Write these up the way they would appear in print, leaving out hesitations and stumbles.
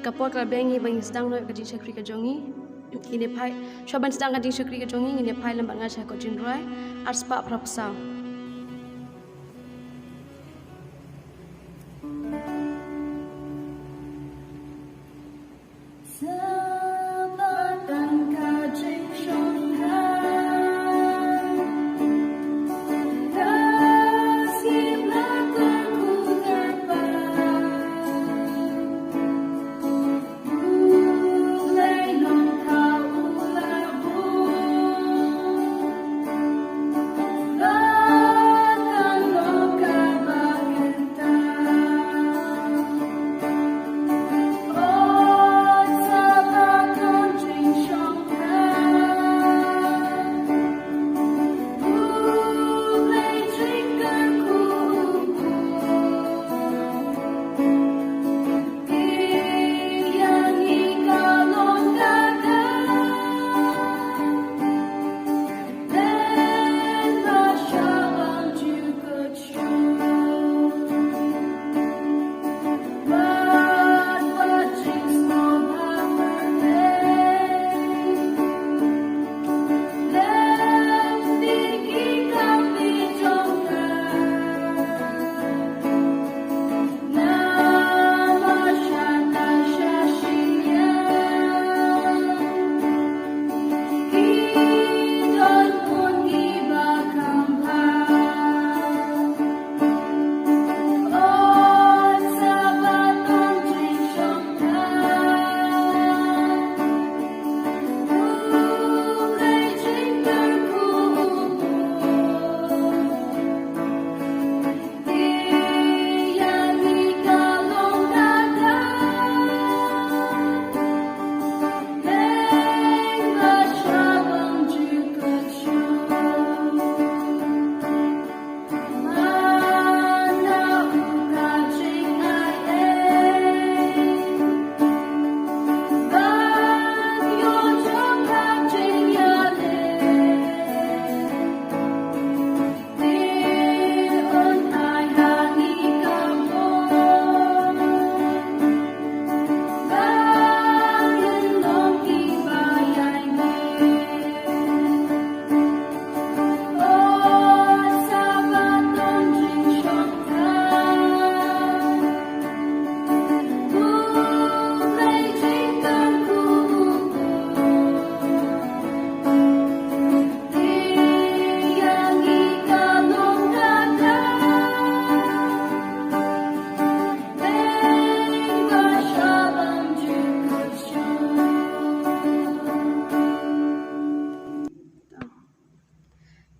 kapor kalbengi bang sedang noi kajing syakri kajongi ini pai shoban sedang kajing syakri kajongi ini pai lambat ngasah ko jinroi arspa prapsau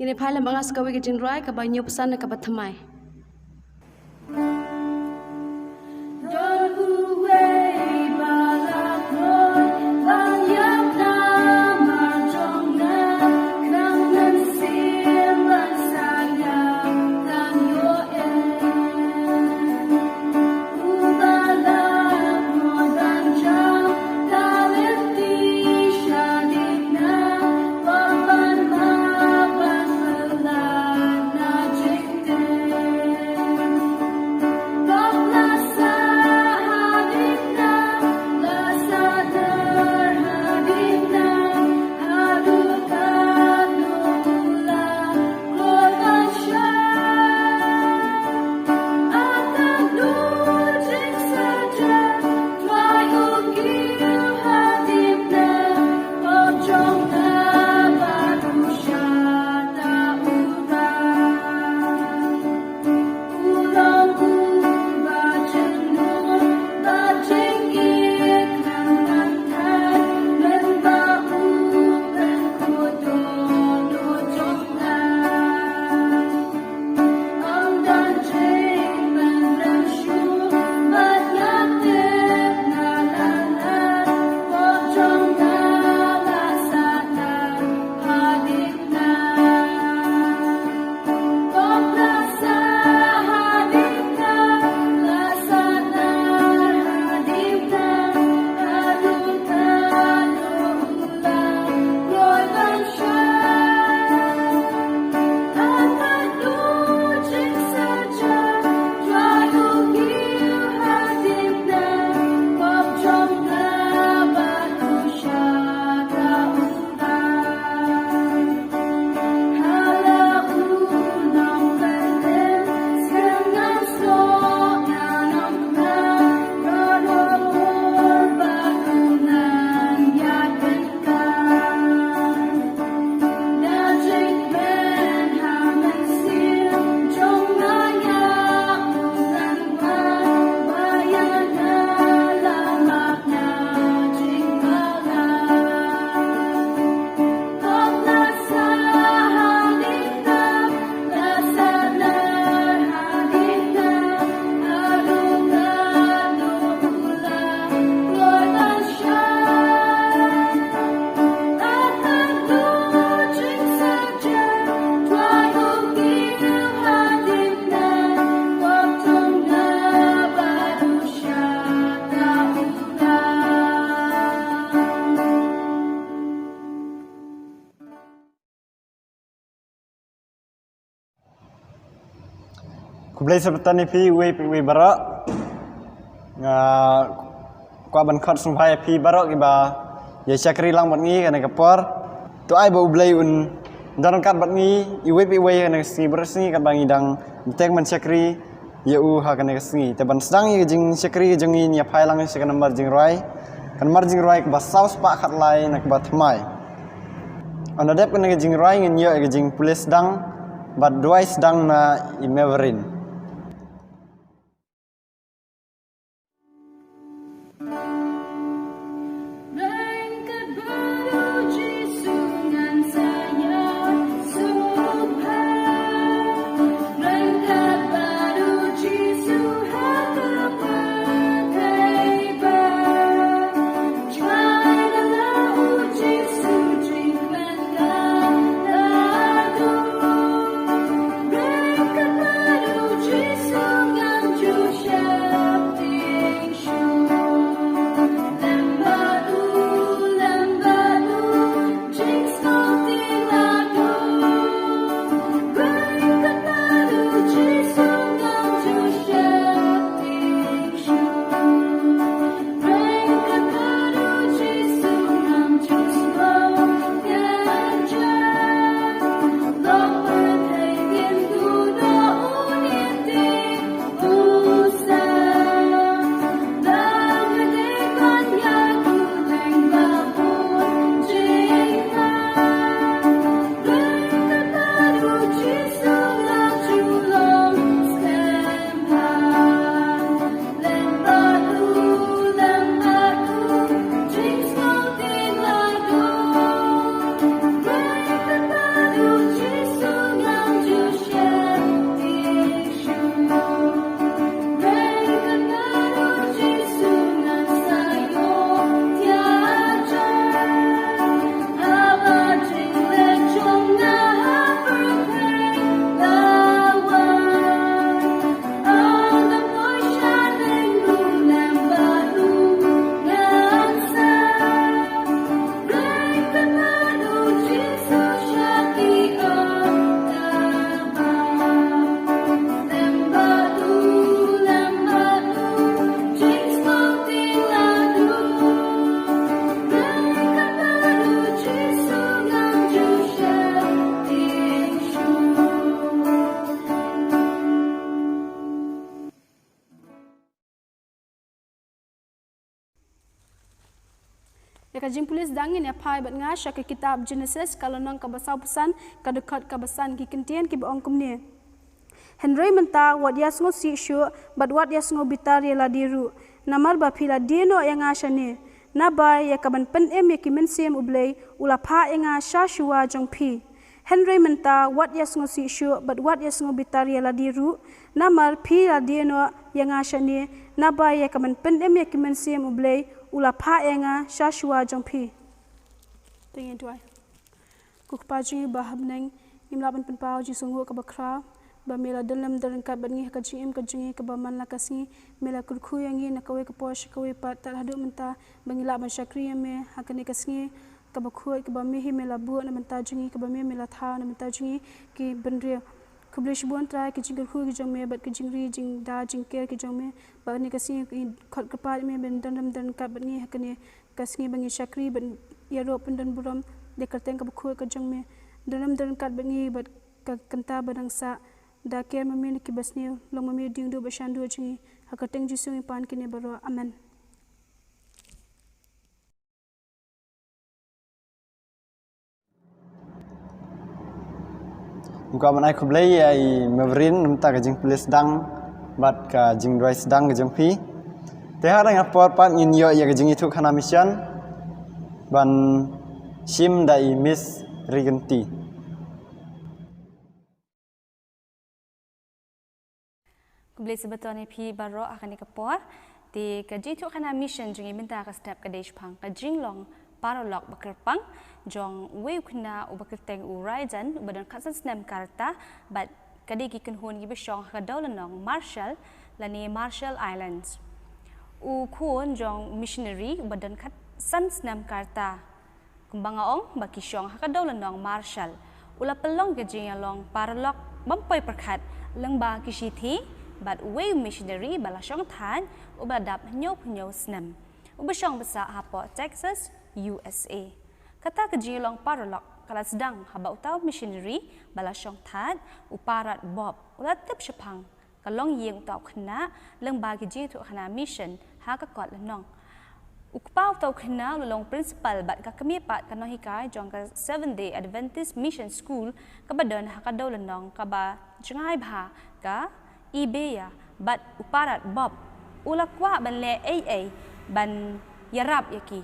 ini pai lambat ngas kawi kajing roi kabanyu pesan kabathamai kublai sebetan pi we barak kwa ban khat sumpai pi barak iba ya syakri lang bat ngi kana kapor tu ai ba ublai un dan kat bat ngi iwe kana si bersni kat bangi dang tek man syakri ya u ha kana singi te ban sedang ye jing syakri jing ni phai lang se kana mar jing roi kan mar jing roi ba saus pa khat lai nak ba thmai ana dep kana jing roi ngin yo jing pulis dang bat duai sedang na imeverin Jing pulis dangin ya phai bat nga syak kitab Genesis kalau nang kabasau pesan kadekat kabasan ki kentian ki baong kumne Henry menta wat yasngo si shu bat wat yasngo bitar ya ladiru namar ba phila dino yang ashane nabai ya kaban pen em ya ki mensem ublei ula pha enga shashua jongphi Henry menta wat yasngo si shu bat wat yasngo bitar ya ladiru namar phila dino yang ashane nabai ya kaban pen em ya ki mensem ublei ula pha enga shashua jongphi tingin tuai kukpaji bahabneng imlaban penpau ji sungu ka bakra ba mela dalam darangkat bangi ka jim ka jingi ka baman la kasi mela kurkhu yangi na kawe ka posh kawe pat tar hadu menta bangila ban shakri me hakani kasngi ka bakhu ka ba mehi mela bu na menta jingi ka ba me mela tha na menta jingi ki bandre kublish buan tra ki jingur khu ki jome bat ki jingri jing da jing ker ki jome ba ni kasi khot ka pa me ben dalam darangkat bangi hakani kasngi bangi shakri ban yaro pendan buram de kerteng ka bakhu ka jome dalam darangkat bangi bat ka kanta badangsa da ker mami ki basni long mami ding do bashandu jingi hakateng jisung pan kine baro amen Muka manai kublai ai mevrin namta ka jing pulis dang bat ka jing doi sedang ka jong pi te harang apor pan in yo ya ka jing itu khana mission ban sim dai miss rigenti kublai sebetulnya pi baro akan dikepor di ka jing itu khana mission jingi minta ka step ka deish phang ka jing long paralog bakerpang jong weu kena ubaketeng uraijan badan khasan snam karta bat kadi ki kunhun gi besong ka dolanong Marshall lani Marshall Islands u khun jong missionary badan khasan snam karta kumbangaong baki syong ka dolanong Marshall ula pelong ke jing along paralog bampoi perkhat lengba kishiti bat wave missionary bala shong than ubadap nyo snam ubashong basa hapo Texas USA kata kejilong parolok kala sedang haba utaw missionary bala shong than uparat bob ulatip shapang kalong yeng utaw khna lengba kiji tu khna mission ha ka kot lanong ukpau tau khna lolong principal bat ka kami pat ka nohikai jong ka 7-day Adventist Mission School ka badon ha ka daw lanong ka ba jangai bha ka ibeya bat uparat bob ulakwa ban le AA ban yarap yaki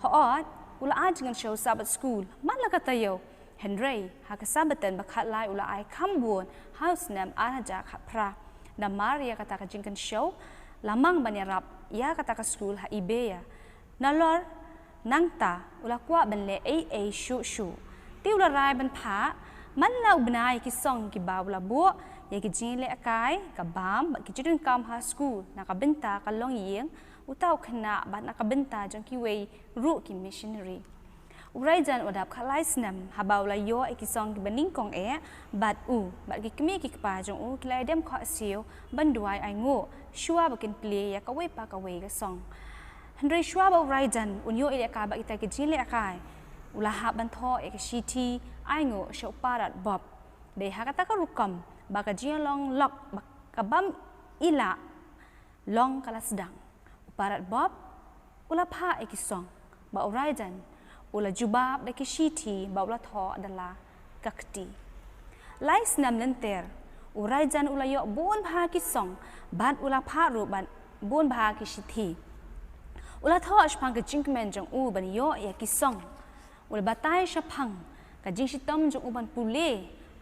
hoot ula ajngan show sabat school man la katayo Henry ha ka sabatan bakhat lai ula ai kambun house nam araja khapra na Maria kata ka jingkan show lamang ban yarap ya kata ka school ha ibeya nalor nangta ulakwa ban le AA shu ti ula rai ban pha man la ubnai ki song ki ba ula bu ya ki jin le akai ka bam ba ki jidun kam ha school na ka benta ka long yeng utaw khna ba na ka benta jong ki wei ru ki missionary urai jan odap khalai snam habau la yo ki song ki baning kong bat ba ki kmi ki pa jong klai dem kho siu ban duai ai ngo shua ba kin ple ya ka wei pa ka wei ka song Henry shua ba urai jan unyo ile ka ba ita ki jin le akai ula ha ban tho e ki shiti ai ngo sho parat bob de ha ka ta ka rukam baka jia long lok kabam ila long kala sedang uparat bob ula pha ekisong ba oraidan ula jubab de kishiti ba ula tho adalah kakti lais nam lenter uraidan ula yo bon pha kisong ban ula pha ru ban bon pha kishiti ula tho ashpang ka jinkmen jong u ban yo ya kisong ula batai shapang ka jing shitom jong u ban pule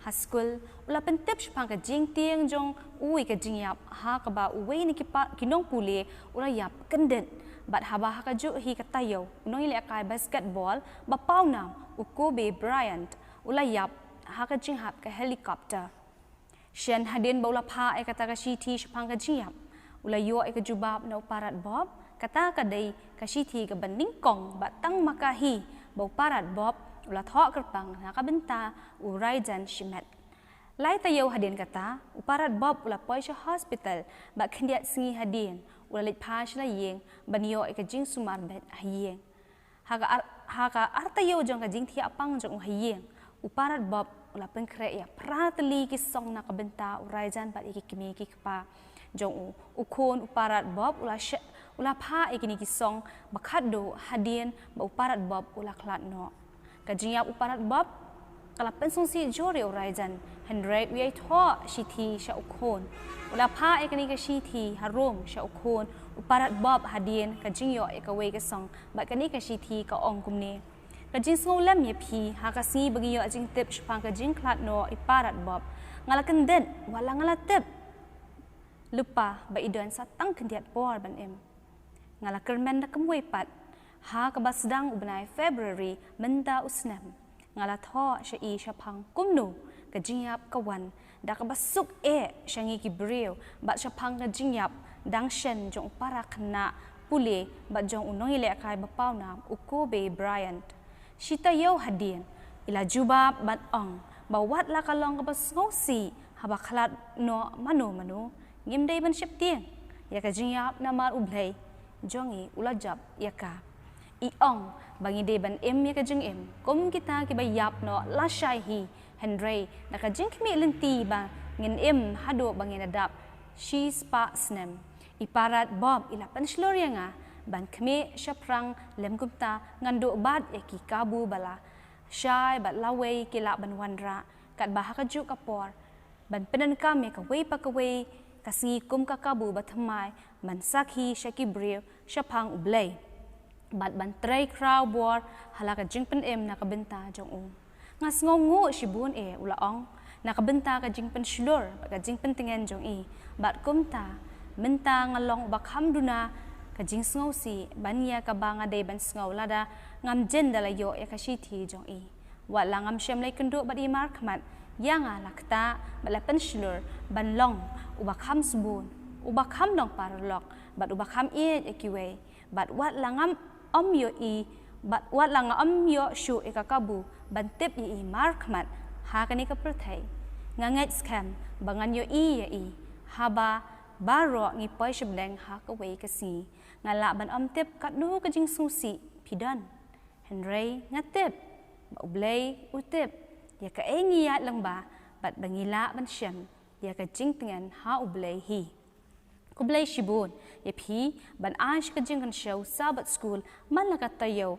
haskul ula pentep shpang ka jing tieng jong ui ka jing yap ha ka ba uwe ni kinong pule ula yap kendet bat haba ha ka ju hi ka tayo unong ile akai basketball ba pau nam u Kobe Bryant ula yap ha ka jing hap ka helicopter shen hadin ba ula pha e kata ka shiti shpang ka jing yap ula yo e ka jubab na uparat bob kata ka dei ka shiti ka baning kong ba tang makahi ba uparat bob ula tho kerpang na ka benta urai jan shimet lai tayo hadin kata uparat bob ula poisha hospital ba khendiat singi hadin ula lit pha shla yeng banyo e ka jing sumar bet hayeng haga artayo jong ka jing thi apang jong hayeng uparat bob ula penkre ya pratli ki song na ka benta urai jan ba iki kimi ki pa jong ukon uparat bob ula pha ikini ki song bakhat do hadin ba uparat bob ula khlat no kajingyap uparat bob kala pensong si jore oraijan Henry wi tho shithi sha ukon ula pha ekani ka shithi harom sha ukon uparat bob hadien kajingyo ekawe ka song ba kani ka shithi ka ong kumne kajing sngol lam ye phi ha ka si bagiyo ajing tip shpang kajing klat no iparat bob ngala kenden wala ngala tip lupa ba idan sa tang kendiat por ban em ngala kermen na kamwe pat ha ka ba sedang ubnai February menda usnam ngala tho sha i shapang kumnu ka jingyap kawan da ka basuk shangi ki breu ba shapang ka jingyap dang shen jong para khna pule ba jong unong ile kai ba pau nam u Kobe Bryant shita yo hadin ila jubab ban ong ba wat la kalong ka bas ngosi haba khalat no manu ngim dei ban ship tieng ya ka jingyap na mar ublai jongi ulajab ya ka i ong bangi de ban em ya ka jing em kom kita ki bayap no la shai hi Henry na ka jing mi lenti ba ngin em hado bangin adap she spa snem iparat bob ila pansloria nga ban khme shaprang lem gupta ngando bad ya ki kabu bala shai bat lawe ki la ban wanra kat ba ka ju kapor ban penan kam ya ka wei pa ka wei kasi kum ka kabu bathamai man sakhi shaki brew shapang ublay bat ban tray crow bor halaka jingpen em na kabenta jong ngas ngongo shibun ulaong na kabenta ka jingpen shlor ka jingpen tingen jong bat kumta menta ngalong bakham duna ka jing sngow si banya ka banga de ban sngow lada ngam jen dalayo ya ka shithi jong wa langam shem lai kendo bat i mar khmat yanga lakta balapan shlor ban long ubakham subun ubakham dong parlok bat ubakham ekiwe bat wat langam yo bat wat langa yo shu ekakabu ban tip i mar khmat ha kani ka prathai nganget scam bangan yo ya i haba baro ngi poi shibdeng ha ka wei ka si ngala ban tip kat nu ka jing susi pidan henry ngatip ba ublay utip ya ka engi ya lang ba bat bangila ban shem ya ka jing tengan ha ublay hi kublay shibun ya phi ban ash ka jing kan show sabat school man la ka tayo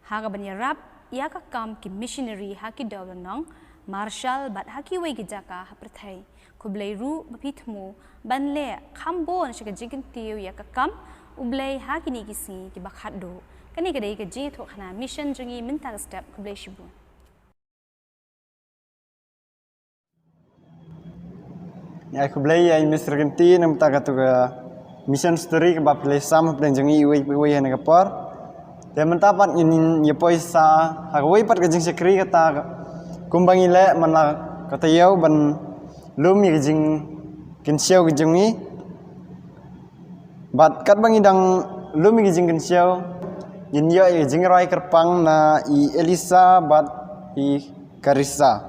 ha ka ban yarap ya ka kam ki missionary ha ki dawlanong marshal bat ha ki wei ki jaka ha prathai kublay ru bapithmu ban le khambon shika jing kan tiu ya ka kam ublay ha ki ni ki si ki bakhat do kani ka dei ka ji tho khana mission jungi minta step kublay shibun ya kublay ya Mr. Kinti nam ta ka tu mission story ka bap le sam plan jangi we na ka par te mentapat in ye poisa ha we pat ka jing sekri ka ta kumbangi le man la ka tayau ban lumi ka jing kin siau ka jungi bat kat bangi dang lumi ka jing kin siau yin yo ye jing rai kerpang na I Elisa bat I Karissa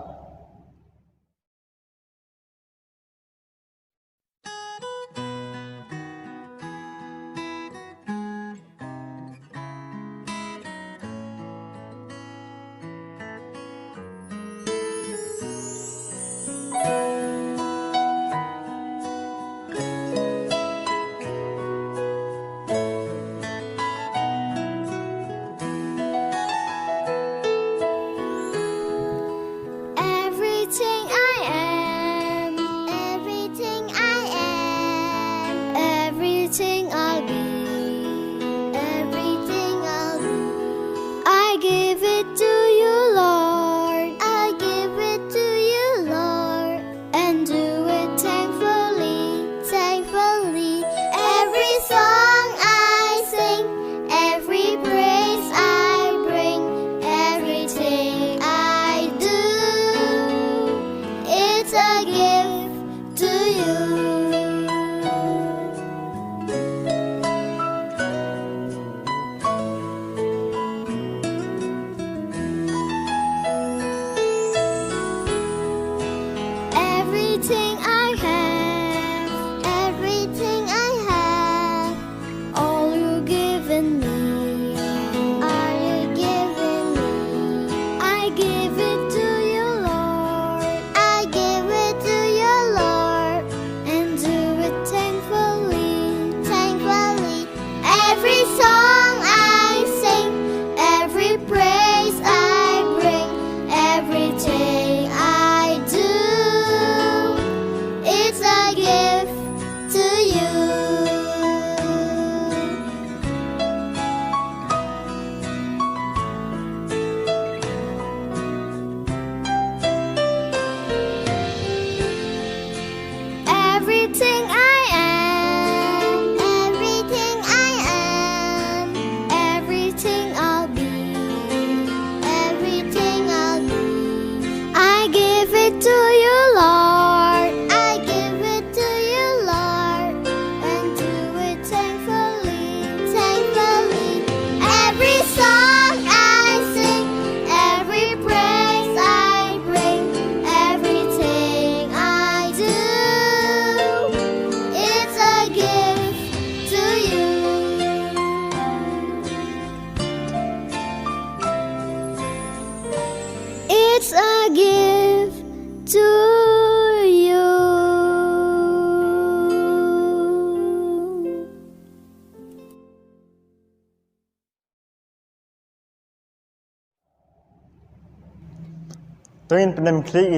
Tuin pendem klik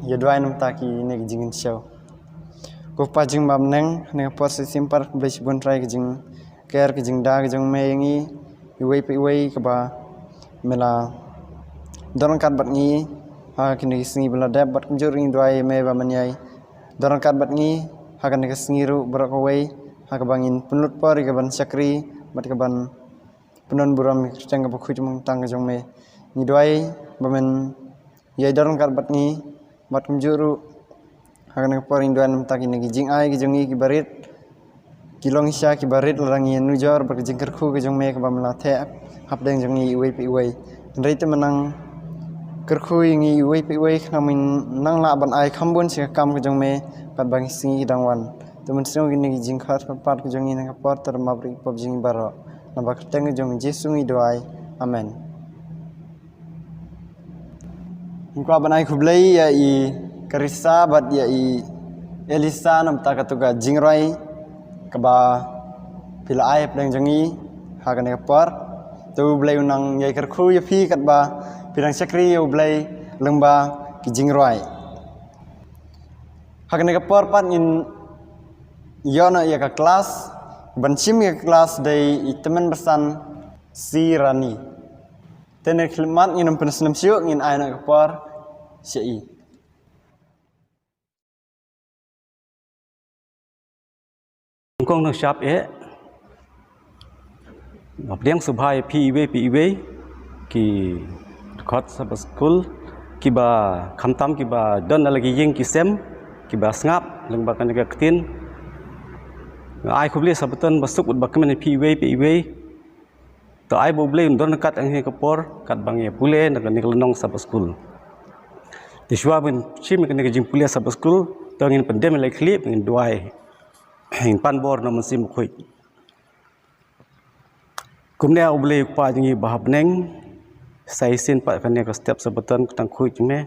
ya dua enam taki nek jingin show. Ko pajing bam neng nek pos simpar bes bon try ke jing care ke jing da ke jing meyengi iwei pe iwei ke ba mela dorong kat bat ngi ha kini singi bela dab bat kunjuring dua me ba manyai dorong kat bat ngi ha kan ke singiru berak wei ha ke bangin penut por ke ban sakri bat ke ban penon buram cang ke bukhu jung tang ke jong me ni dua ba men ya dorong kat bat ni bat kunjuru hakan ke poring duan tak ini jing ai ke jongi ki barit kilong sya ki barit larangi nujor ber jing kerku ke jong me ke bam la the hap deng jongi iwei pi iwei rei te menang kerkhui ngi iwe pe iwe khamin nang la ban ai khambun si kam ke jong me kat bang singi dangwan temen sing gini jing khat pat ke jong ina kapar ter mabri pop jing baro na bak teng jong jesu ngi doai amen Engkau ban ai khublei ya i karisa bat ya i Elisa nam ta katuga jingroi kaba pila ai pleng jongi hagane kapar tu blei unang yai kerkhu ya phi kat ba pirang sakri ya blei lengba ki jingroi hagane kapar pat in yona ya ka kelas banchim ya kelas dei itemen bersan si rani tenek khilmat ngin pensenam siu ngin ai na kapar sei Kong nang siap ngap diang subhai PIW ki khot sab school ki ba khamtam ki ba don lagi ying ki sem ki ba ngap leng ba kan ga ktin ai khubli sabaton basuk ut ba kemen PIW to ai bo ble don kat ang ka por kat bang ye pule nak ni nong sab school ti shwa ben chim kan ga jing pule sab school to ngin pandem lai clip ngin duai hình pan bor na musim khoi kumne oble pa jingi bahab neng sai sin pa kan ka step sabaton tang khoi chme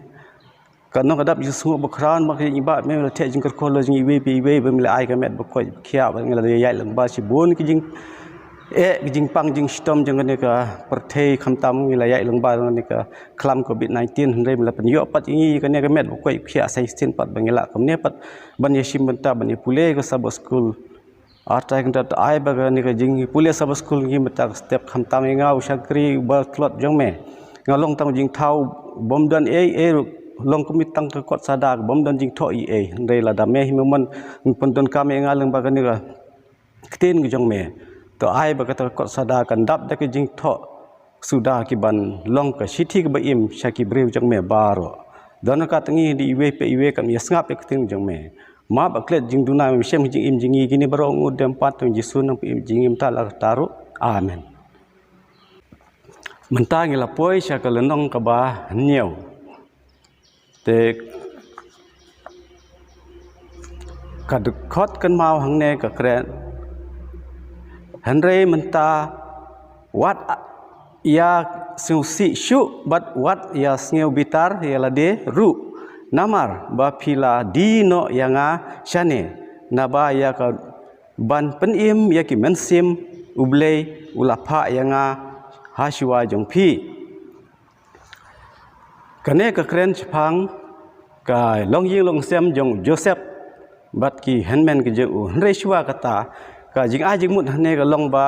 kan no kadap ju sungu bakran mak ni ba me la the jing kar khol jingi we be me la ai ka met ba khoi khia ba ngala yai lang ba si bon ki jing jing pang jing stom jang ne ka perthei khamtam ngi la yai lang ba ne ka khlam covid 19 hre me la pan yo pat ngi ka ne ka met ba khoi khia sai sin pat ba ngila kam ne pat ban ye sim banta ban ye pule ka sab school artai kan ta ai ba ne ka jing pule sab school ngi mata step khamtam nga usakri ba klot jong me ngalong tang jing thau bom dan long kumit tang ka kot sada bom dan jing tho hre la da me himan pon don ka me nga lang ba ka ne ka kten gi jong me to ai ba kata kot sada kan dap da ke jing tho suda ki ban long ka sithi ke ba im shaki brew jang me baro don ka tangi di iwe kam yasngap ek ting jang me ma ba klet jing duna me shem jing im jingi gini baro ngudem pat tong jisun nang im jing im ta la taru amen menta ngi la poi sha ka lenong ka ba nieu te ka de khot kan mau hang ne ka kren Henry menta wat ya siu si shu but what ya sneu bitar ya lade ru namar ba phila dino yanga shane naba ya ka ban penim ya ki mensim ublei ulapha yanga hashwa jongphi kane ka kren chphang ka longying longsem jong Joseph bat ki handman ki jeu Henry shwa kata ka jing a jing mut ne ka long ba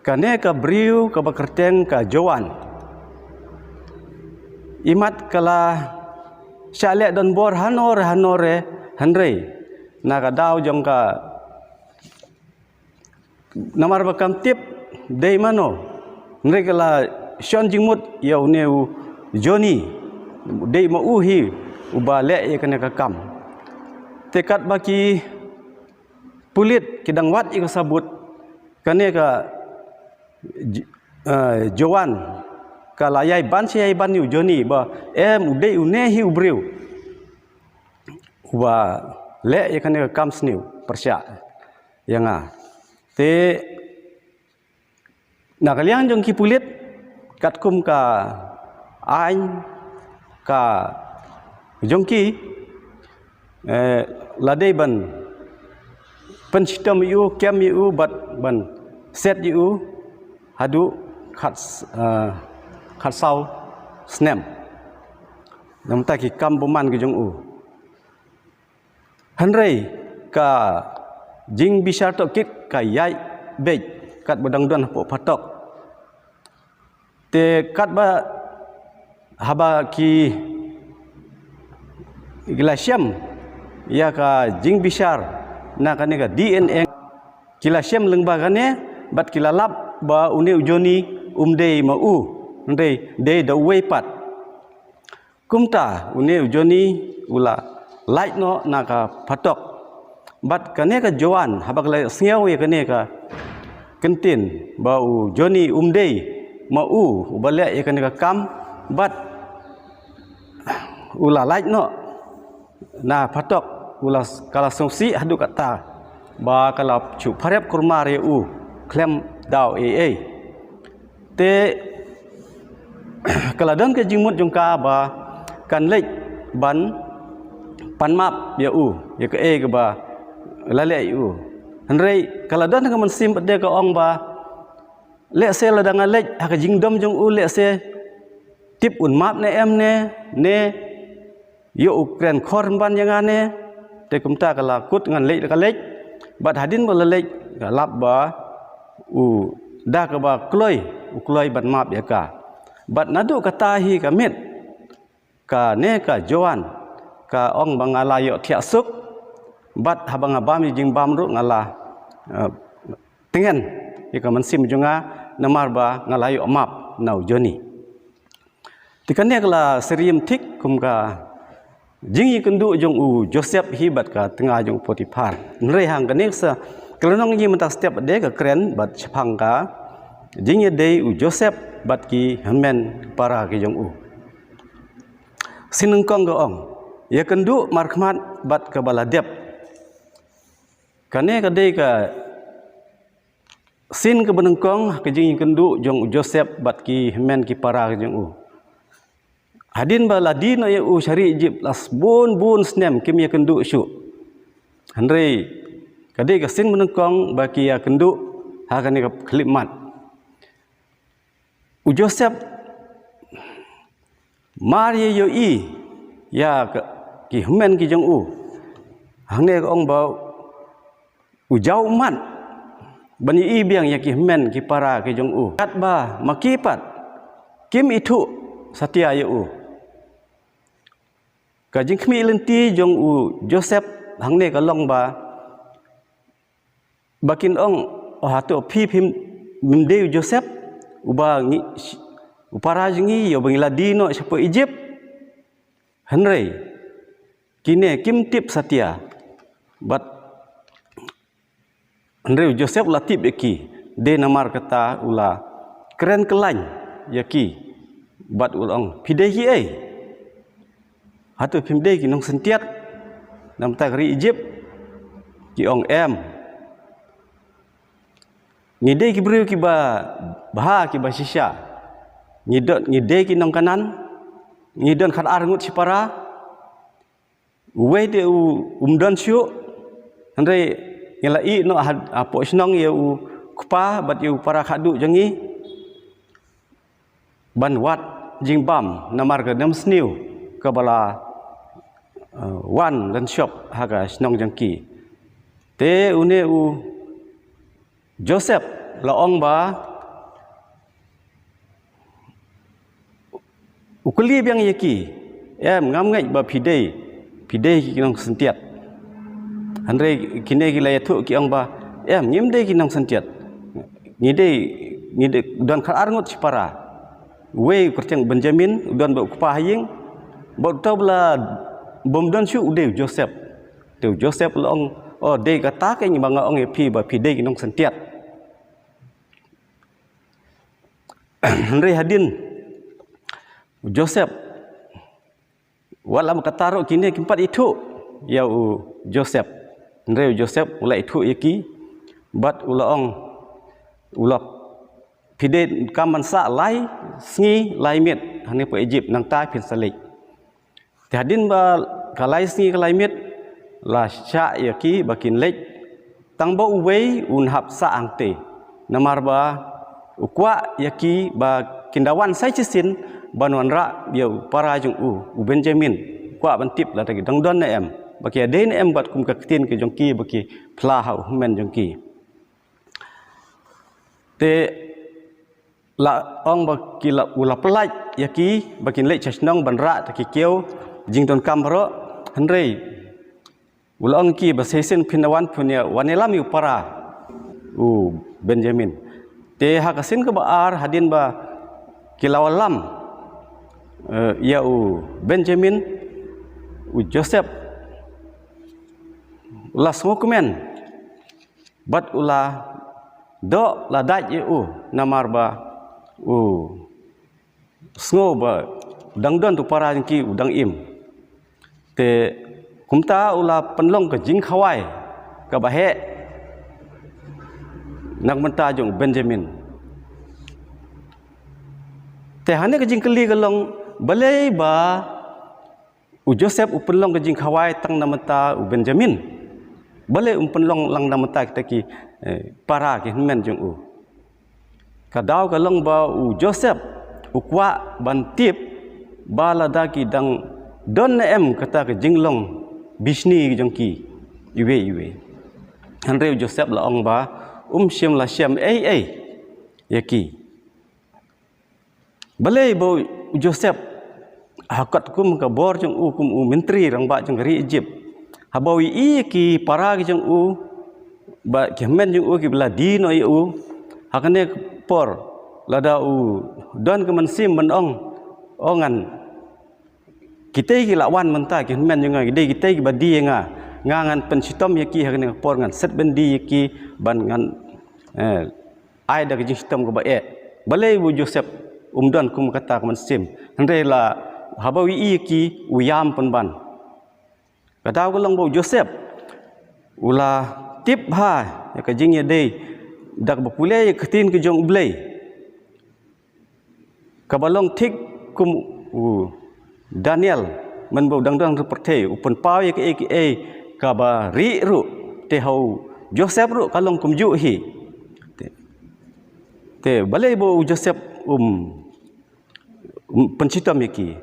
ka ne ka briu ka ba kerteng ka jowan imat kala shale don bor hanore Henry na ka daw jong ka namar ba kam tip dei mano Henry kala shon jing mut yau neu Johnny dei ma uhi uba le ye ka ne ka kam tekat baki pulit kidang wat ika sabut kane ka Joan kala yai ban si yai ban yu Johnny ba em udei une hi ubriu wa le ya kane ka kam sniu persya yanga te nakaliang jong ki pulit kat kum ka ain ka jongki ladei ban pen sistem yu kem yu bat ban set yu hadu khat sau snem nam ta ki kam boman ki jong u Henry ka jing bisar to kit ka yai be kat badang don po phatok te kat ba haba ki glasiam ya ka jing bisar na kane ka DNA kila shem lengba kane bat kila lap ba une ujoni umdei ma u ndei dei da weipat kumta une ujoni ula light no na ka phatok bat kane ka joan habak la sngeu ye kane ka kentin ba u joni umdei ma u ubale ye kane ka kam bat ulah lain no na patok ulah kala songsi hadu kata ba kala chu pharep kurma re u klem dau te kala dan ke jimut jongka ba kan lek ban pan map ya u ya ke ke ba lale u hanrei kala dan ke mensim de ke ong ba lek se la dang lek ha ke jingdom jong u lek se tip un map ne em ne yo ukren khor ban yang ane te kumta kala kut ngan lek ka lek bat hadin ba lek lap ba u da ka ba kloi ban map ya ka bat nadu kata hi ka mit ka ne ka joan ka ong bangala yo thia suk bat habang abam jing bam ru ngala tengen ika mansim junga namar ba ngala yo map nau joni tikane kala serium thik kum ka jing ikundu jong u Joseph hibat ka tengah jong Potiphar nrei hang kanek sa kelonong yi mentak setiap de ka kren bat chapang ka jing ye dei u Joseph bat ki hamen para ki jong u sineng kong ga ong ya kendu markhmat bat ka baladep kane ka dei ka sin ke beneng kong ka jing kendu jong Joseph bat ki hamen ki para ki jong u hadin baladi no ya u syari Egypt las bun snem kim ya kendu syu hanrei kadai ka sin beneng kong baki ya kendu ha kane ka khlimat u Joseph Maria yo i ya ki humen ki jong u hangne ko ong bau u jau mat bani i biang ya ki humen ki para ki jong u kat ba makipat kim itu satia yo u ka jing khmi lenti jong u Joseph hangne ka long ba bakin ong hatu phi phim minde Joseph uba ngi upara jingi yo bangila dino siapa Egypt hanrei kine kim tip satia bat hanrei Joseph latip eki de namar kata ula keren kelany yaki bat ulong pidei ki ai hatu pimdei ki nong sentiat nam ta ri Egypt ki ong em ngidei ki bru ki ba baha ki ba sisya ngidei ki nong kanan ngidon khat arngut sipara we de umdon syu andre ngela i no apo snong ye u kupa bat yu para khadu jangi ban wat jingbam namar ka nam sniu ka bala wan dan shop haga snong jangki te une u Joseph la ong ba ukuli biang yaki em ngam ngai ba pidei ki nong sentiat hanre kine ki la yathu ki ong ba em nyim dei ki nong sentiat ngidei don khar arngot sipara we kerteng Benjamin don ba kupa haying ba tabla bom don shu ude Joseph la ong o de kata ke ni banga ong epi ba pidei ki nong sentiat hanre hadin Joseph walam kataro kini kimpat itu ya u Joseph hanre Joseph ula itu yaki bat ula ong ula pidei kaman sa lai sngi lai mit hane po Egypt nang ta phin salik hadin ba kalai sngi kalai mit la sha yaki bakin lek tang ba uwei un hap sa angte namar ba ukwa yaki ba kindawan sai chisin banwan ra biau para jung u Benjamin kwa ban tip la tagi dang don na em baki ade na em bat kum ka tin ke jongki baki phla hau men jongki te la ong baki la ula pelaj yaki bakin lek chasnong ban ra taki keu jing don kamro hanrei ula ong ki ba season phinawan punya wanelam yu para u Benjamin te hakasin ke baar hadin ba kilawalam ya u Benjamin u Joseph ula smokeman bat ula do la daj u namar ba u sngo ba dang don tu para ki udang im te kumta ula penlong ke jing khawai ke bahe nak menta jong Benjamin te hane ke jing keli kelong balai ba u Joseph u penlong ke jing khawai tang namata u Benjamin balai penlong lang namata kita ki para ki men jong u kadau kelong ba u Joseph u kwa ban tip ba lada ki dang don em kata ke jinglong bisni jong ki iwe hanre Joseph la ong ba siam la siam yaki balai bo Joseph hakat kum ka bor jong u kum u menteri rang ba jong ri Egypt habawi i ki para jong u ba kemen jong u ki bela di no u hakane por lada u don ke mensim menong ongan kita ki lawan menta ki men jong gede kita ki badi nga ngan pensitom yaki hakane por ngan set bendi yaki ban ngan ai da ki sistem ko ba balai bu Joseph don kum kata ke mensim hande la habawi i ki uyam penban kata ko long bu Joseph ula tip ha ya ka jing ya dei dak bapule ya ketin ke jong blai kabalong tik kum Daniel men bau dang seperti upun pau ya ke ka ba ri ru te hau Joseph ru kalong kum ju hi te balai bau Joseph pencitam yaki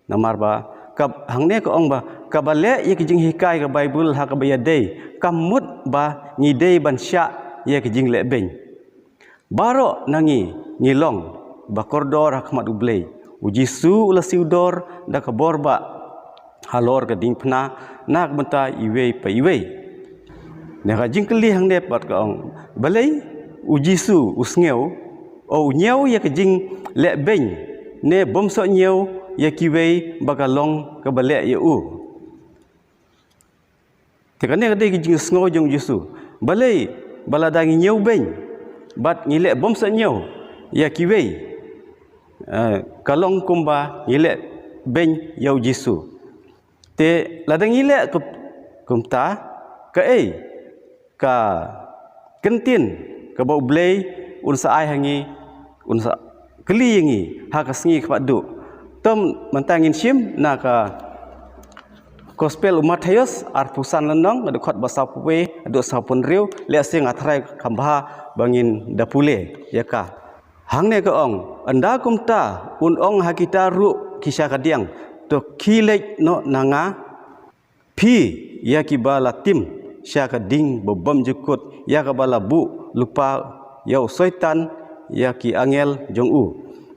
namar ba ka hangne ko ong ba ka bale ya ke jing hikai ka Bible ha ka ba ya dei kamut ba ni dei ban sya ya ke jing le ben baro nangi ngilong ba kordor hakmat ublei ujisu ula siudor da ka borba halor ka ding pna nak menta iwe pa iwe ne ka jing keli hang ne pat ka ong balai ujisu usngeu o nyeu ya ka jing le ben ne bomso nyeu ya kiwe bagalong ka bale ya u te ka ne ka de jing sngo jong jisu balai baladangi nyeu ben bat ngile bomso nyeu ya kiwe kalong kumba ngile ben yau Jisu te ladang ngile kumta ka ka kentin ka bau blei unsa ai hangi unsa keli yangi ha ka sngi ka du tom mentangin sim na ka gospel Matius artusan lenong adu khot basapuwe adu sapun riu le sing athrai khamba bangin dapule yaka hangne ka ong anda kumta ong hakita ru kisah kadiang to kilek no nanga pi ya kibala tim sya kading bobam jukut ya kabala bu lupa yau soitan ya ki angel jong u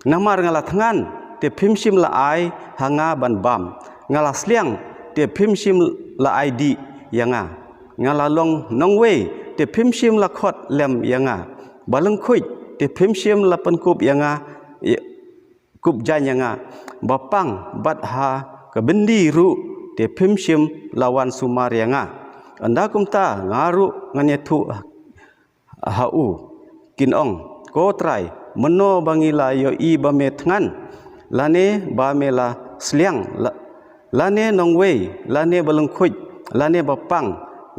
namar ngala thangan te phimsim la ai hanga ban bam ngala sliang te phimsim la ai di yanga ngala long nongwe te phimsim la khot lem yanga baleng khuj te phimsim la penkup yanga kup jan yanga bapang bat ha ka bendi ru te phimsim lawan sumar yanga anda kumta ngaru nganye thu ha u kin ong ko trai meno bangila yo i ba me thangan lane ba me la sliang lane nongwei lane baleng khuj lane bapang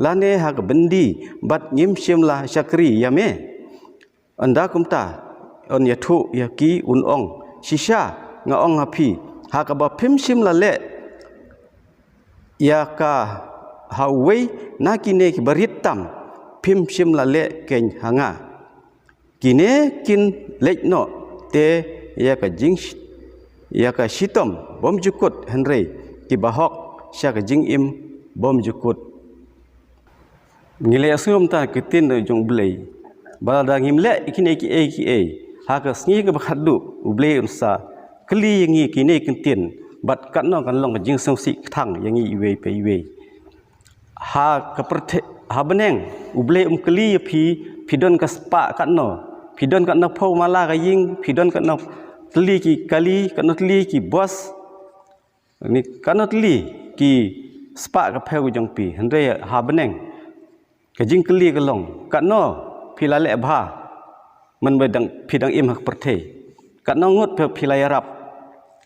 lane ha ka bendi bat nyimsim la syakri yame anda kumta on yathu yaki ong shisha nga ong hapi ha ka ba phimsim la le ya ka hawei na kine ki baritam phimsim la le ken hanga kine kin lekno te ya ka jing ya ka shitom bom jukut henry ki bahok sya ka jing im bom jukut ngile asum ta ketin jong blei balada ngimle ikine ki ha ka sngi ka bakhadu uble unsa kli yangi kine kintin bat katno kan long jing song si thang yangi iwe pe iwe ha ka perthe ha beneng uble kli phi phidon ka spa katno phidon katno phau mala ka ying phidon katno tli ki kali katno tli ki bos ni katno tli ki spa ka phau jong pi hande ha beneng ka jing kli ka long katno philale bha man bedang phidang im hak perthe katno ngut philai arab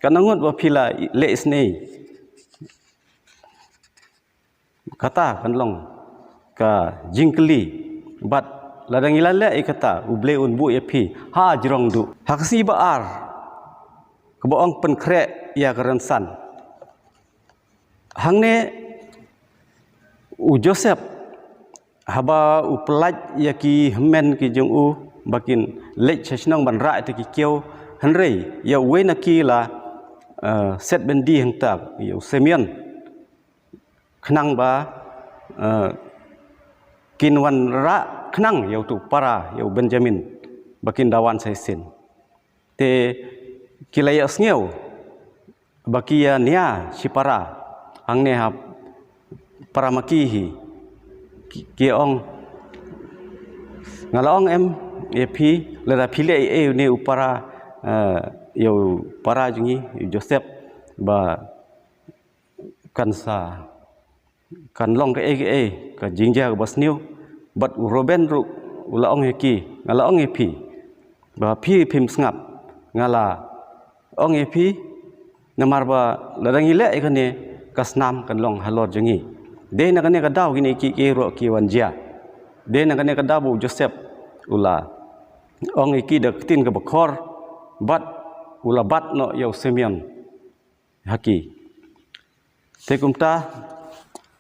katno ngut wa phila le isnei kata kan long ka jingkeli bat ladang ilale kata uble un bu yapi ha jrong du haksi baar keboong penkrek ya kerensan hangne u Joseph haba u pelaj ya ki men ki jong u bakin lech chasnong ban ra te ki keu hanrei ya we na ki la set bendi hang ta ya Simeon khnang ba kinwan ra khnang yau tu para yau Benjamin bakin dawan sai sin te kilaya sneu bakia nia si para angne ha para makihi kiong ngalong em epi lera phile e ne upara yau para jungi Joseph ba kansa kan long ke ka jingja ka basniu bat Ruben ru ulaong heki ngalaong epi ba phi phim sngap ngala ong epi namar ba ladang ile ekane kasnam kan long halor jungi de na kane ka daw gini ki ro ki wanja de na kane ka dabu Joseph ula ong eki dak tin ka bakhor bat ula bat no yau Simeon haki tekumta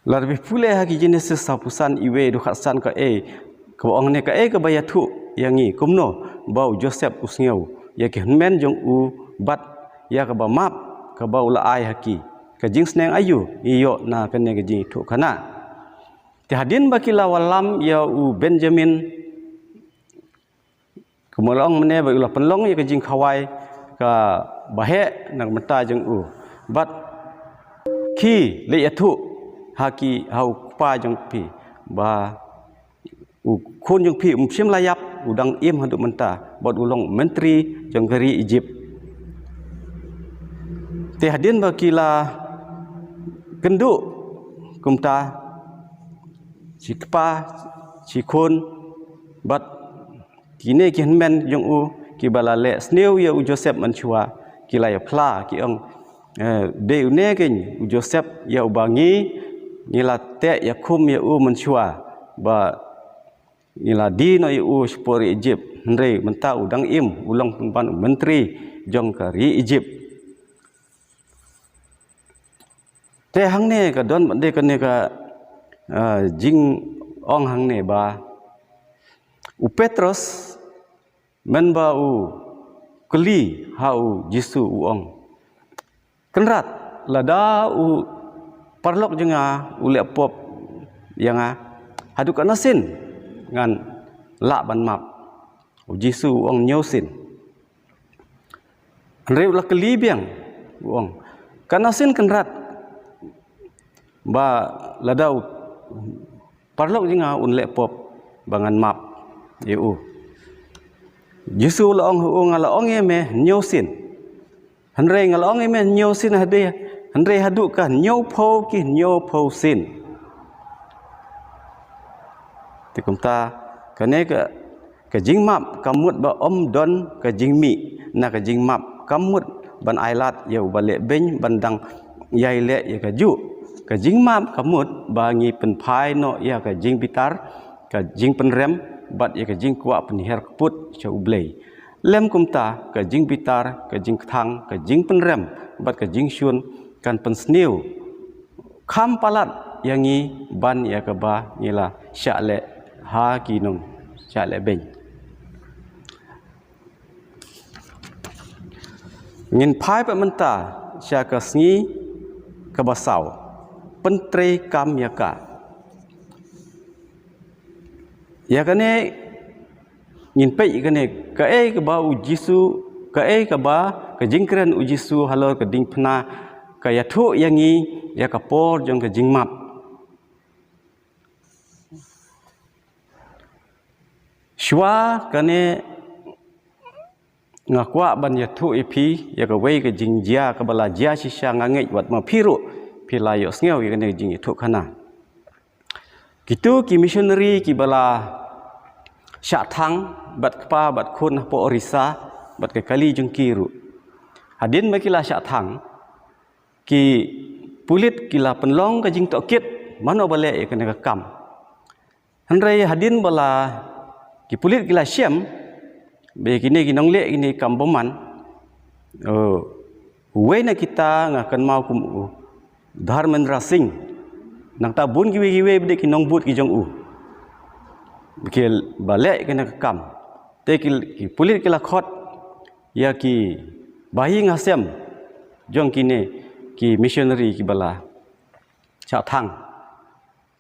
larbi pule haki Genesis sapusan iwe du khasan ka ko ong ne ka ka bayathu yangi kumno bau Joseph usngeu ya ke men jong u bat ya ka ba map ka ba ula ai haki ka jing sneng ayu iyo na kane ka jing thu khana ti hadin bakila walam ya u Benjamin kumolong mene ba ula penlong ya ka jing khawai ka bahe nak mata jong u bat ki le yathu haki hau pa jong pi ba u khun jong pi sim layap udang im handu menta bot ulong menteri jong gari Egypt te hadin bakila kendu kumta sikpa sikun bat kine kin men jong u ki balale sneu ya u Joseph manchua kila ya pla ki ong de une ken u Joseph ya ubangi ngila te ya kum ya u manchua ba ngila di no ya u spori Egypt ndre menta udang im ulong ban menteri jong kari Egypt te hangne ka don de ka ne ka jing ong hangne ba u Petrus men ba u keli hau Jisu u ong kenrat lada u parlok jenga u le pop yang hadu ka nasin ngan la ban map u Jisu u ong nyosin reu la keli biang u ong kanasin kenrat ba lada u parlok jenga un le pop bangan map eu Jisu la ong hu ngala ong me nyosin hanre ngala ong me nyosin hade hanre hadu ka nyo pho ki nyo pho sin tikumta kane ka jing map kamut ba om don ka jing mi na ka jing map kamut ban ailat yau bale ben bandang yai le ya ka ju ka jing map kamut ba ngi pen phai no ya ka jing bitar ka jing pen rem bat ya ka jing kwa pen her put cha ublei lem kumta ka jing bitar ka jing thang ka jing pen rem bat ka jing shun kan pen sneu kham palat yangi ban ya ka ba ngila sha le ha ki nong sha le ben ngin phai pa menta sha ka sngi ka basau pentre kam ya ka ya kane ngin pe kane ka ka ba u Jisu ka ka ba ka jingkren u Jisu halor ka ding phna ka ya thu yangi ya ka por jong ka jing map shwa kane ngakwa ban ya thu ipi ya ka wei ka jing jia ka bala jia si sha ngange wat ma phiru philayo sngew ya kane jing thu khana kitu ki missionary ki bala sha thang bat kpa bat khun po orisa bat ka kali jung kiru hadin makila sha thang ki pulit kila penlong ka jing to kit mano bale kena kam hanrei hadin bala ki pulit gila syam be kini ginong le kini kam boman na kita ngakan mau kum Dharmendra Singh nang ta bun giwe be kinong but ki jong bekil balik kena kam te ki pulit kila khot ya ki bahi ngasem jong kini ki missionary ki bala cha thang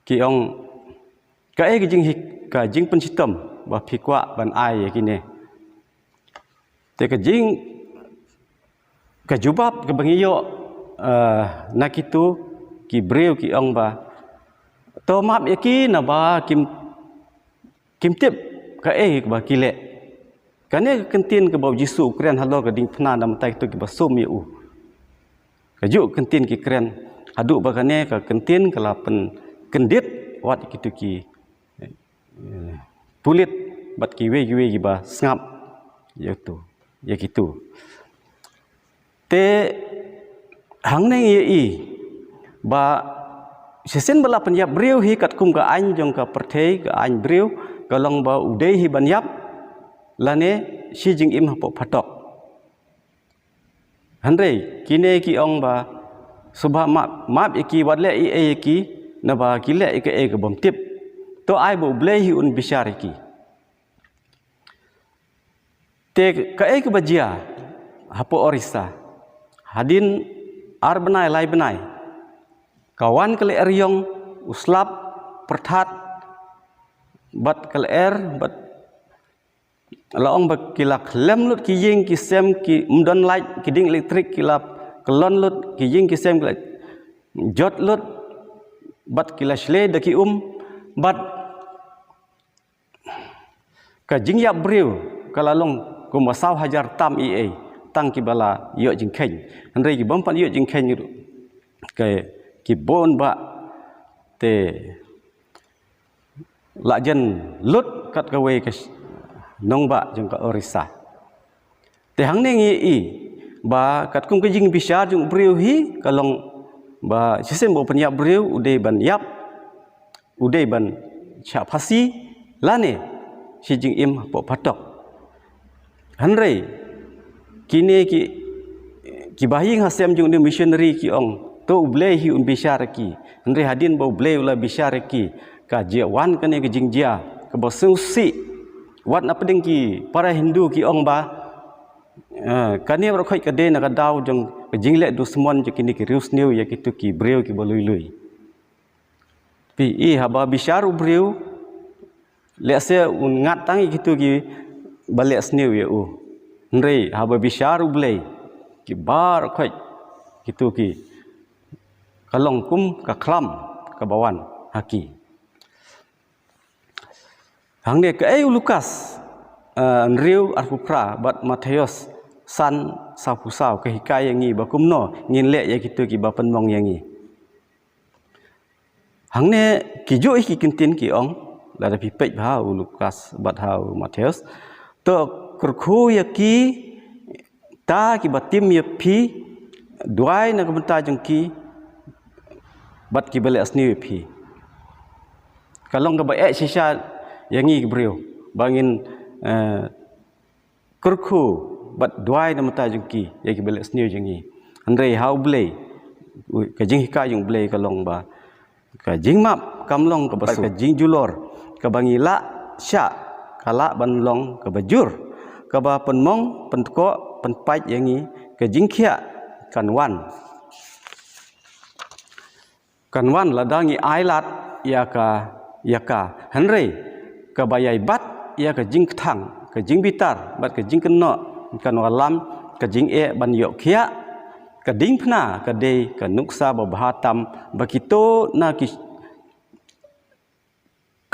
ki ong ka e ki jing hik ka jing pen sitam ba phikwa ban ai ya kini te ka jing ka jubab ka bangiyo nakitu ki breu ki ong ba to map ya ki na ba kim tip ka ba kile kane kentin ke bau jisu kren halo ka ding phna nam tai tu ki ba sum ya ka ju kentin ki kren hadu ba kane ka kentin kala pen kendit wat kitu ki pulit bat ki we ki ba ngap ya tu ya kitu te hang neng ye ba sesen bala penyap breu hi kat kum ka an jong ka perthei ka an breu kalong ba udei hi banyap lane si jing im hapo phatok hanrei kine ki ong ba subha map iki wadle e iki na ba kile ke e ka bom tip to ai bo blei hi un bishar iki te ka e ka bajia hapo orisa hadin ar benai lai benai kawan kele eryong uslap perthat bat kele bat laong ba kilak lem lut ki ying ki sem ki mdon light ki ding elektrik kilap kelon lut ki ying ki sem jot lut bat kilashle da ki bat ka jing ya breu kalalong kumasau hajar tam ie tang ki bala yo jing khen hanrei ki bompan yo jing khen yu ke ki bon ba te la jen lut kat ka we ka nong ba jong ka orisa te hang ne ngi ba kat kum ka jing bisa jong breu hi kalong ba sisen bo panya breu ude ban yap ude ban cha phasi lane si jing im po phatok hanrei kine ki bahi ngasem jong de missionary ki ong to ublei hi un bisharaki andre hadin bo ublei ula bisharaki ka jewan kane ke jingjia ke bo susi wat na peding ki para hindu ki ong ba kane ro khoi ka de na ka daw jong ke jingle du smon je kini ki rius new ya kitu ki breu ki bolui lui pi i haba bisharu breu le se un ngat tangi kitu ki bale snew ya andre haba bisharu blei ki bar khoi kitu ki kalong kum ka klam ka bawan haki hang ne ka Lukas riu arpupra bat Matius san sapusau ke hikai yang ni ba kumno ngin le ya kitu ki ba penmong yang ni hang ne ki jo ki kintin ki ong la da pi pej ba Lukas bat hau Matius to kurkhu ya ki ta ki batim ya phi duai na ka jong ki bat ki bale asni phi kalong ka ba shisha yang ni breu bangin kurkhu bat duai na mata jong ki ya ki bale asni jong ni andrei hau blei ka jing hika jong blei kalong ba ka jing map kamlong ka basu ka jing julor ka bangila sya kala banlong ka bajur ka ba penmong pentko penpai yang ni ka jing khia kanwan ladangi ailat ya ka hanrei ka bayai bat ya ka jing thang ka jing bitar bat ka jing kenno kan walam ka jing e ban yo khia ka ding phna ka de ka nuksa ba bhatam bakito na ki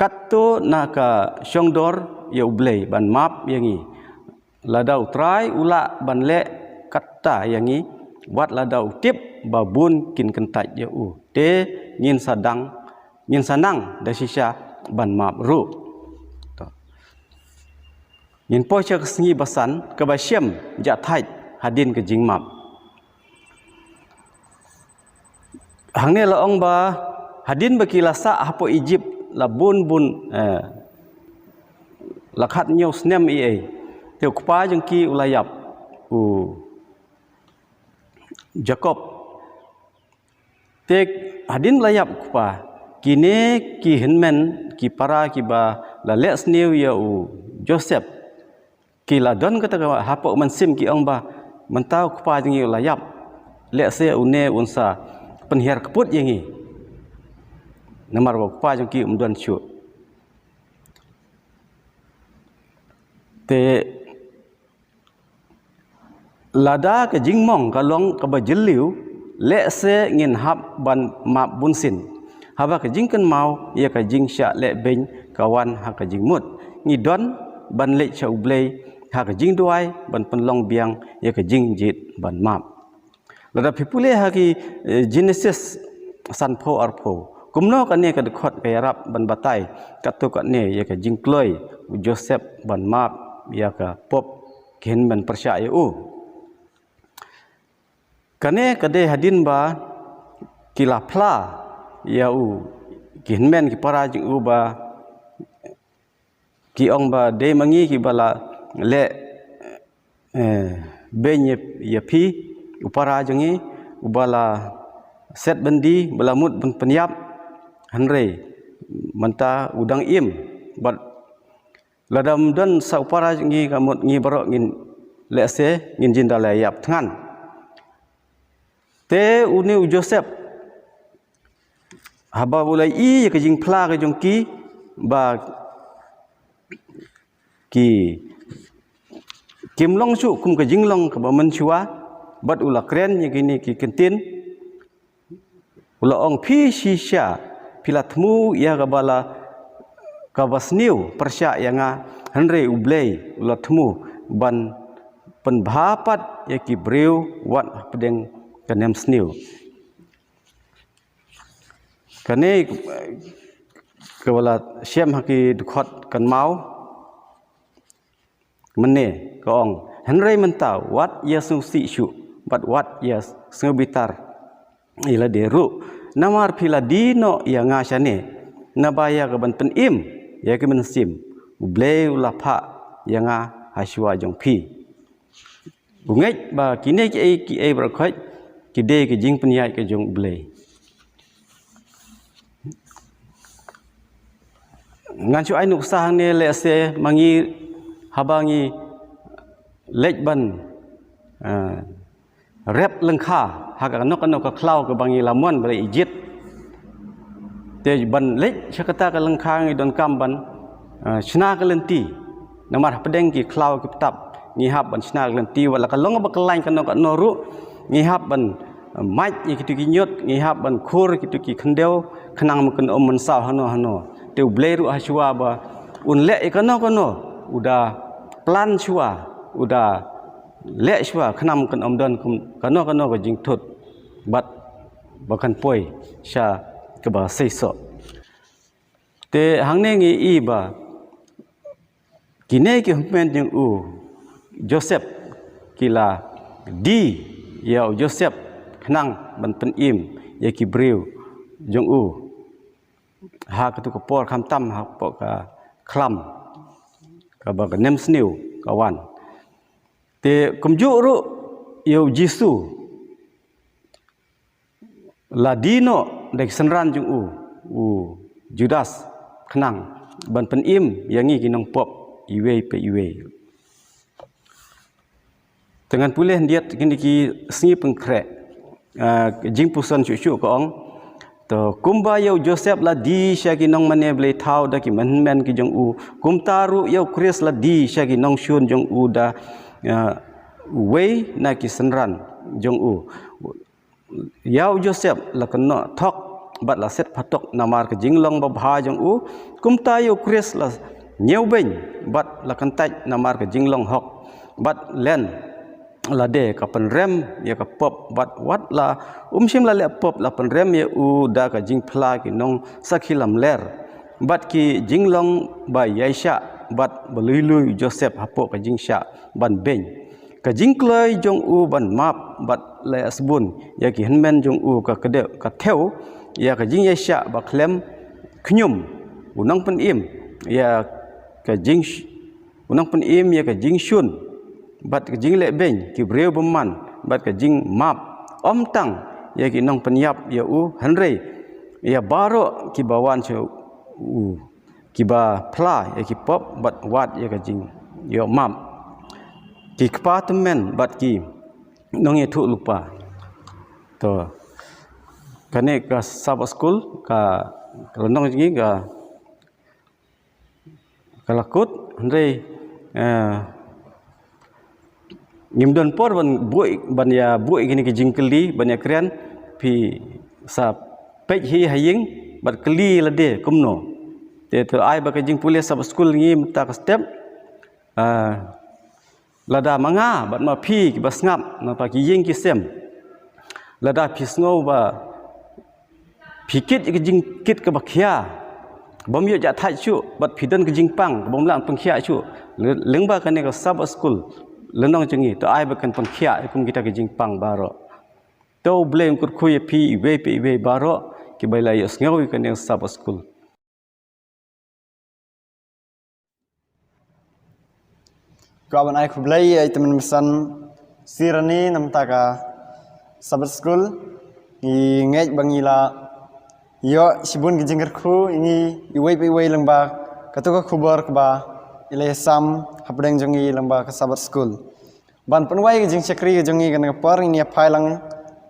katto na ka shongdor ya ublei ban map yang ni ladau trai ula ban le katta yang ni wat ladau tip babun kin kentat ya te ngin sanang da shisha ban map ru to ngin po cha sngi basan ka ba syam ja thai hadin ka jing map hang ne la ong ba hadin baki lasa hapo Egypt la bun la khat nyau snem teu kpa jeng ki ulayap Jacob tek hadin layap kpa kine ki henmen ki para ki ba la les new ya Joseph ki la don kata hapo mansim ki ong ba mentau kpa jeng ulayap le se une unsa penhiar keput yengi namar ba kpa jeng ki umdan chu te lada ke jingmong kalong ka bajeliu le se ngin hab ban map bunsin haba ke jingken mau ya ka jing sya le ben kawan ha ka jingmut ngidon ban le cha ublei ha ka jing duai ban penlong biang ya ka jing jit ban map lada pipule ha ki Genesis sanpho arpho kumno ka ne ka dekhot ka yarap ban batai katu ka ne ya ka jing kloi Joseph ban map ya ka pop ken ban percaya kane kade hadin ba kilapla ya kinmen ki para jing ba ki ong ba de mangi ki bala le benye ya pi upara jangi ubala set bendi bala mut ben penyap hanre manta udang im bat ladam dan sa upara jangi kamut ngi barok ngin le se ngin jin dala yap thangan te uni Joseph haba ulai i ke jing pla ke jong ki ba ki kim long chu kum ke jing long ke ba men chua bat ula kren ye gini ki kentin ula ong phi shisha pilatmu ya ka bala ka basniu persya yanga hanre ublei ula thmu ban penbhapat ya ki breu wat pedeng kanem sniu kane kawala syam haki dukhot kan mau mene kaong henrei mentau wat ya susi syu but what ya sengobitar ila deru namar pila dino ya ngasane nabaya ka ban im ya ke mensim ublei ulapha ya nga haswa jong phi bungej ba kine ki ai berkhoi kide ke jing penyai ke jong ublei ngan chu ai nuk sang ne le se mangi habangi lejban rep lengkha hak anok ka klau ke bangi lamon bale ijit te ban lej sakata ka lengkha ngi don kamban chna ka lenti namar pedeng ki klau ki tap ngi hab ban chna ka lenti wala ka long ba kalain kanok ka noru ngi hab ban maj ki tu ki nyot ngi hab ban khur ki tu ki khendeu khnang mken om man saw hano te bleru haswa ba un le kono uda plan chua uda le chua khnam kan om don kono ko jing thut bat bakan poi sha ke ba seiso te hangne ngi i ba kine ki humen jing Joseph kila di ya Joseph khnang ban pen im ya ki breu jong ha ka tu ko por kham tam ha po ka khlam ka ba ka nem sniu kawan te kumju ru yo Jisu ladino dek senran jung Judas khnang ban pen im yangi kinong pop iwe pe iwe dengan pulih diet kini ki sngi pengkrek jing pusan chu ko ong to kumba yo Joseph la di syaki nong mane ble thau da ki men ki jong kumtaru yo Chris la di syaki nong shun jong da wei na ki senran jong yau Joseph la keno thok bat la set phatok namar ke jinglong ba bha jong kumta yo Chris la nyeu ben bat la kantai namar ke jinglong hok bat len la de ka penrem ya ka pop bat wat la sim la le pop la penrem ya da ka jing phla ki nong sakhilam ler bat ki jinglong ba yaisha bat balui Joseph hapo ka jing sha ban ben ka jing kloi jong ban map bat le asbun ya ki henmen jong ka kede ka theu ya ka jing ya sya ba klem knyum unang pen im ya ka jing unang pen im ya ka jing shun bat ka jing le ben ki breu beman bat ka jing map om tang ya ki nong pen yap ya u hanrei ya baro ki bawan che u ki ba pla ya ki pop bat wat ya ka jing ya map ki kpatemen bat ki nong ye thu lupa to kane ka sab school ka nong jingi ka kalakut handai ngimdon por ban ya bui gini ke jingkeli ban ya kren pi sa pej hi haying bat keli lade kumno te to ai ba ke jing pulis sab school ngim ta ka step lada manga bat ma phi ki bas ngap na pa ki ying ki sem lada phi sngo ba phikit ke jing kit ke bakhia bom yo ja thai chu bat phidan ke jing pang bom lang pangkhia chu lengba kan ne ka sab school lenong chengi to ai ba kan pangkhia kum kita ke jing pang baro to blame kut khuye phi we baro ki baila yo sngo kan ne sab school ko ban ai khublai ai temen mesan sirani namta ka sabat school i ngej bangila yo sibun ki jingker khu ini iwei lengba katuka khubor ba ile sam hapdeng jongi lengba ka sabat school ban penwai ki jing chakri ki jongi kan par ini phailang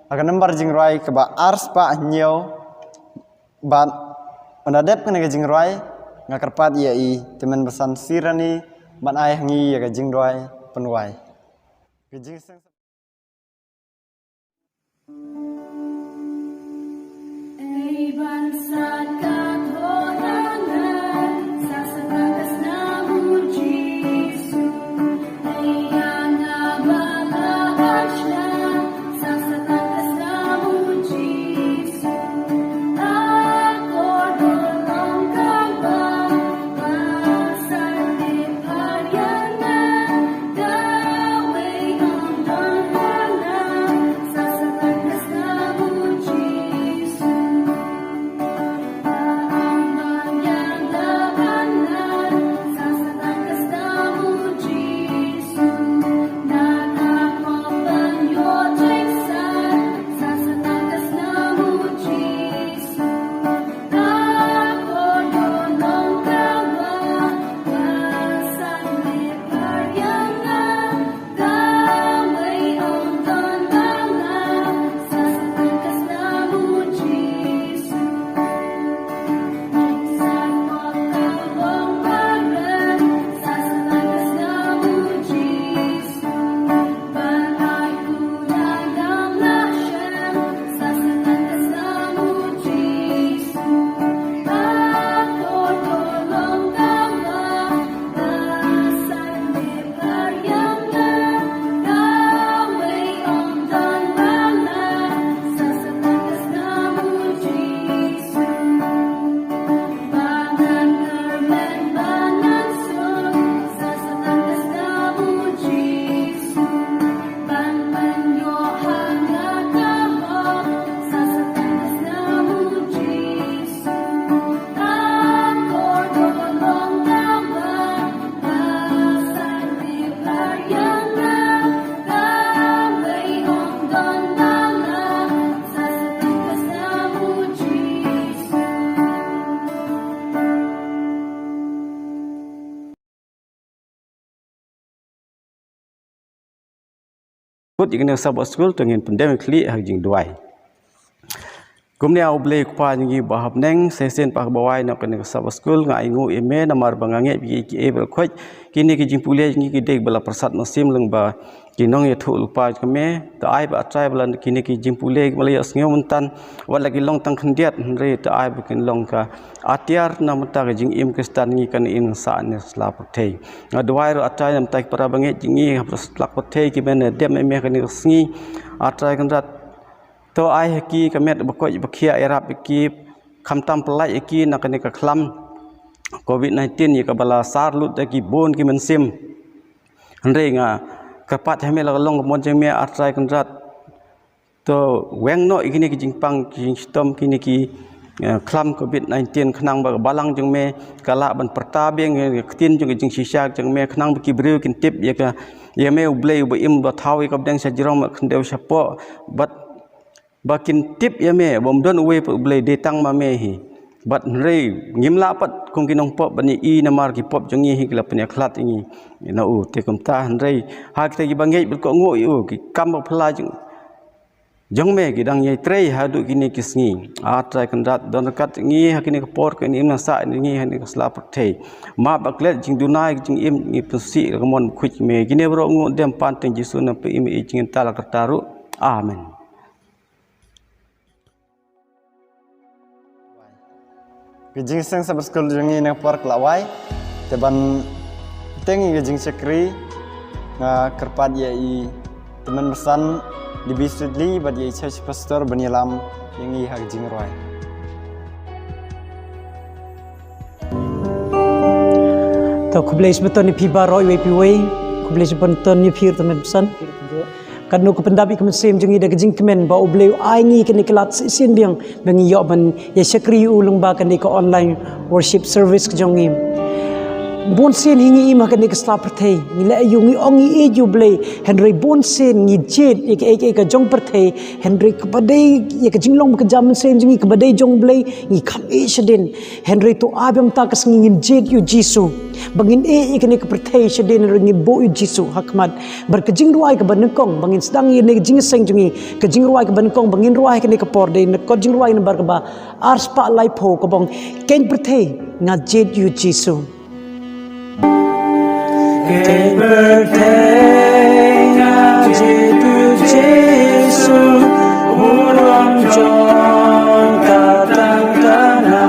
aga number jing rai ka ba ars pa nyeo ban onadep kan ki jing rai ngakarpat ya i temen mesan sirani ban ai ngi ya ka jing rai penwai ki jing kut ingin sabot school tengin pandemic li hak jing duai kumne au blei kwa jingi bahap neng sesen pak bawai nak kena sabot school ngai ngu eme namar bangange bi ki able khoj kini ki jing pule jingi ki dek bala persat nosim lengba kinong ye thu lupa kame ta ai ba trai bala kini ki jing pule malaya sngew muntan wala ki long tang khandiat re ta ai bukin long ka atiar namta ka jing im kristan ngi kan in sa ne sla pathei ngadwai ro atrai nam tai para bange jingi hapras lak pathei ki ben dem eme kan sngi atrai kan rat to ai haki kamet bakoi bakhia erap ki khamtam pelai ki nakane ka khlam covid 19 ye ka bala sar lut ki bon ki mensim hanre nga kapat hame la long mon jeme atrai kan rat to weng no ikini ki jingpang jing stom kini ki klam COVID-19 khnang ba balang jeng me kala ban perta beng tin jeng jing sisa jeng me khnang ki breu kin tip ya ka ya me ublei ba im ba thawi ka deng sa jirong ma khndew sapo bat bakin tip ya me bom don uwe pa ublei detang ma me hi bat rei ngimla pat kung kinong pop bani I namar ki pop jeng hi kila penya khlat ingi na u te kum ta rei ha ki gi bangai bil ko ngo u ki kam ba phla jong me gidang yai trei hadu kini kisngi atrai kandat don kat ngi hakini kapor kini imna sa ngi hani kasla prthei ma baklet jing dunai jing im ngi pusi kamon khuj me gine bro ngu dem panteng jisu na pe im I jing tala kataru amen Gijing seng sabaskul jungi na park lawai teban tengi gijing sekri nga kerpat ya I teman besan di bisudli bad ye church pastor banilam yang I hak jing roi to kublais beton ni piba roi we piwe kublais beton ni pir temen pesan kan no kependapi kemesem jengi da jing kemen ba obleu ai ni kan kelat sin biang bengi yo ban ye sekri ulung ba kan ko online worship service jongi bon sen hingi ima kan ke sla perthei ni la yungi ongi e juble henry bon sen ni jet ek ka jong perthei henry kabadai ye ka jinglong ka jam sen jingi kabadai jong ble ni kham e shden henry to abam ta kas ngi jet yu jisu bangin e kan ke perthei shden ringi bo yu jisu hakmat bar ka jing ruai ka ban kong bangin sedang ye ne jing seng jingi ka jing ruai ka ban kong bangin ruai kan ke por de ne ko jing ruai ne bar ka ba ars pa lai pho ko bang ken perthei nga jet yu jisu Happy birthday, Najibu Jesu, Uram John Katangana,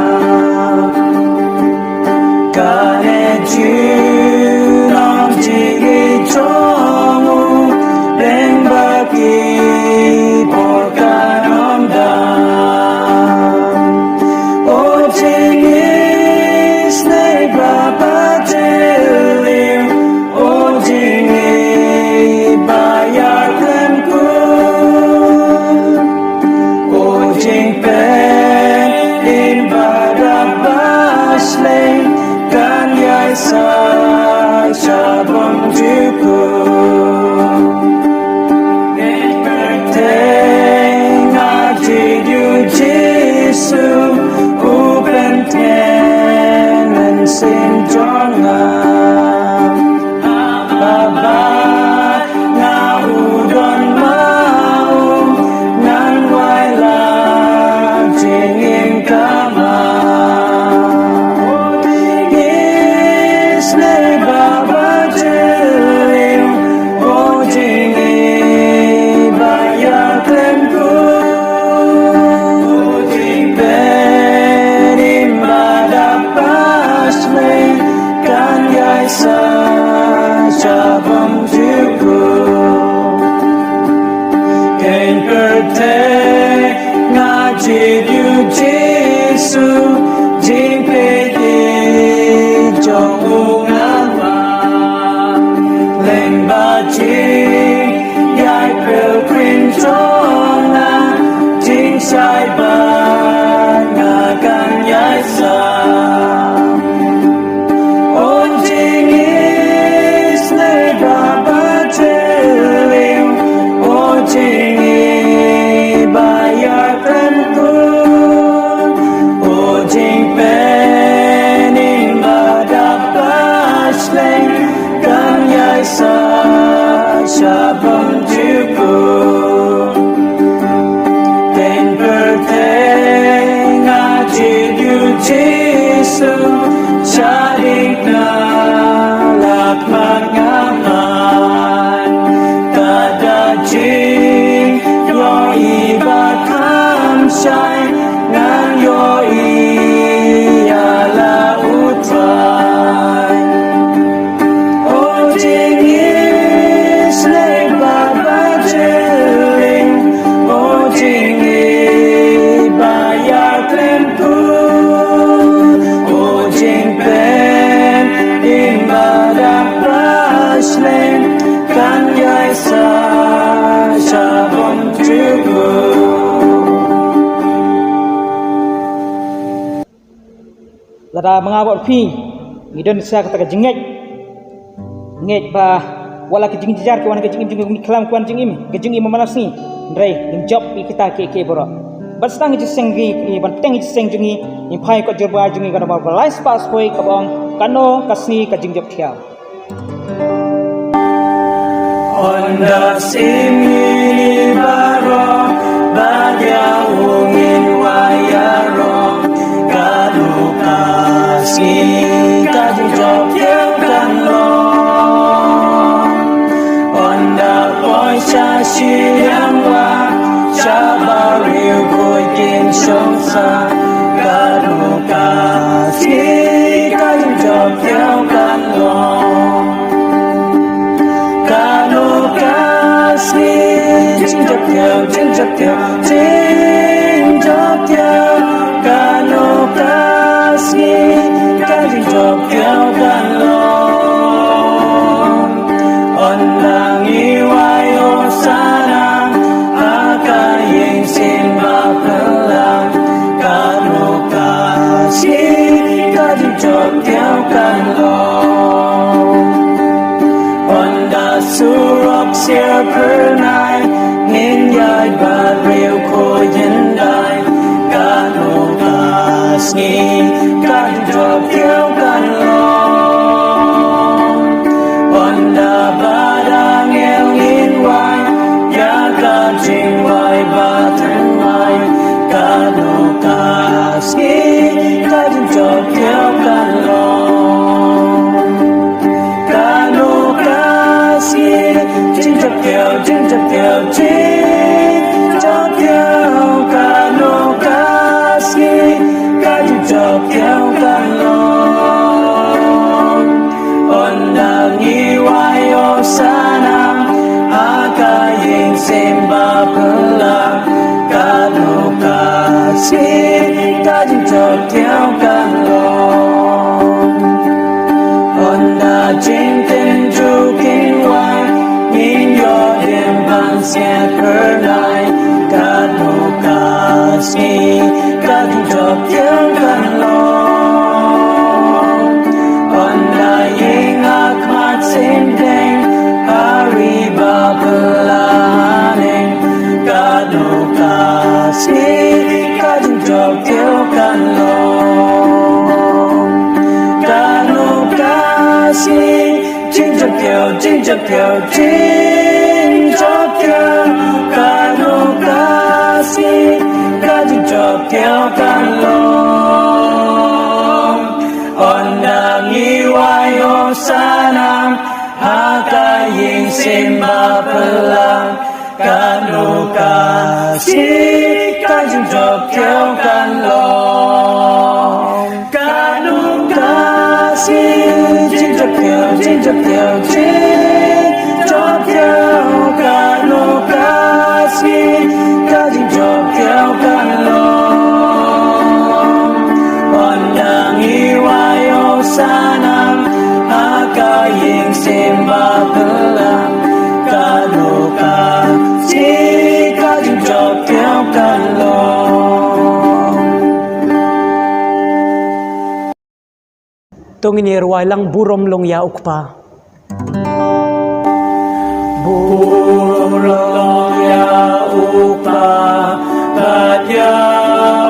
Kane Junam Jigi Chomu, Bembaki Porkanam Dam, O Jingis Nebaba lada mengawal pi ngidon sa kata jengek ngek ba wala ke jing jar ke wana ke jing kelam kwan jing im manasni ndrai ning job kita ke boro bas tang ji sengi ban tang ji seng jungi in phai ko jorba jungi kana ba life pass koi kabang kano kasni ka jing job thiaw Onda simi baro bagia ungin wayaro kadu kasi kadu job kan lo Onda boy cha shi yang wa cha ba riu koi kin shong sa kadu kasi kadu job kan lo Jing chập theo Kano kasi Ka jing chập theo Kano On lang iway o sana Aka ying simba pelang Kano kasi Ka jing chập theo Kano On da surok siya pernay Ngin yay ba riu ko yenday Kano kasni Kan job kiaw kan long On da badang el ngin way Ya ka jing way ba thân may Kano kasni Kan job kiaw kan long Kano kasni Jing chập theo Kano kasi Kaju chop theo Kano Ondang iway o sana Aka ying simba pelang Kano kasi Kaju chop theo Kano Onda jing ten chu kin way In your dimban siya pernay Kano kasi Kadu job yang kan long Onda ying akmat sindeng Hari babelaning Kano kasi Kadu job yang kan long Kano kasi Jing chập theo Kano kasi Kaju chop theo kan long Ondang iway o sana Haka ying simba pelang Kano kasi Kaju chop theo kan long Kano kasi Jing chop theo Kano kasi Kajing job theo kan long Ondang iway o sana Aka ying simba pelang Kano kasi Kajing job theo kan long Tungin ruway lang burom long ya ukpa Burong ya upa Kadya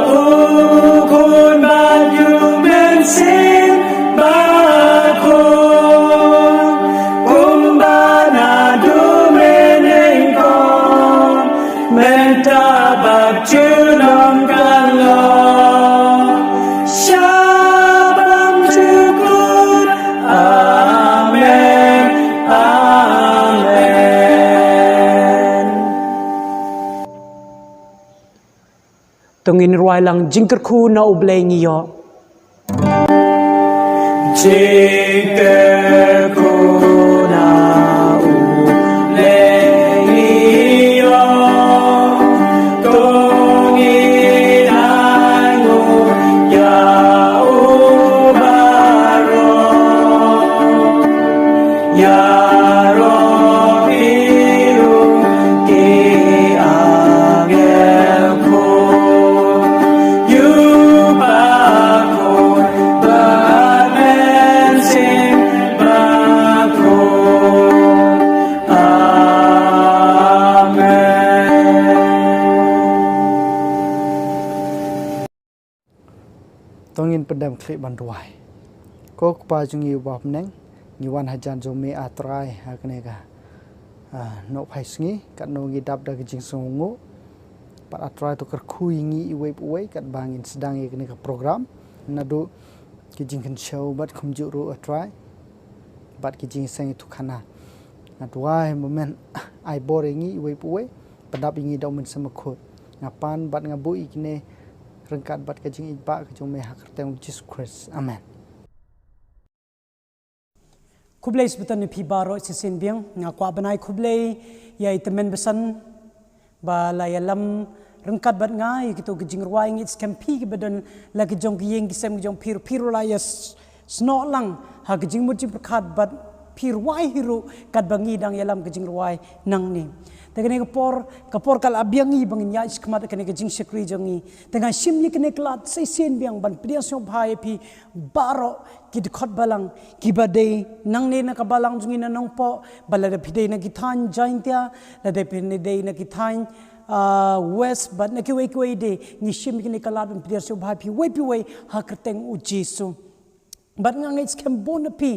ukun Badu bensin bakun Kumbana dumenengkong Mentabak junong kalong Syabang syukur Amen Tungin ruway lang jingkerku na ublay ngiyo Jingkerku na ublay ngiyo Kung inango ya ubaro Ya robiru ki angelku Yupakun tongin pendam klik banduai ko pa jungi bab neng ni wan hajan jome atrai hakne ka no phai sngi kat no ngi dap da jing sungu pat atrai to kerkhui ngi iwe kat bangin sedang ikne ka program nadu ki jing kan show bat khumju ru atrai bat ki jing sang tu khana atwai moment ai boringi iwe padap ingi dau men sama khot ngapan bat ngabu ikne rengkat bat ka jing iba ka jome hak teng Jesus Christ amen kublai sebetan ni pibaro sesin biang ngakwa banai kublai ya itemen besan ba la yalam rengkat bat ngai gitu gejing ruai ngit skampi ke badan lagi jong yeng gisem jong pir la yas sno lang ha gejing mujim perkat bat pir wai hiru kat bangi dang yalam gejing ruai nang ni tegane kapor kal abiangi bangin ya iskmat kene gejing sekri jongi tengah simni kene klat sesin biang ban priang so bhai pi baro kid khot balang kibade nang ne na kabalang jungi na nong po balada pide na githan jaintia la de pine de na githan west but na kiwe de ni shim kini kalat ban priang so bhai pi we ha kerteng u jisu but ngangai skem bon pi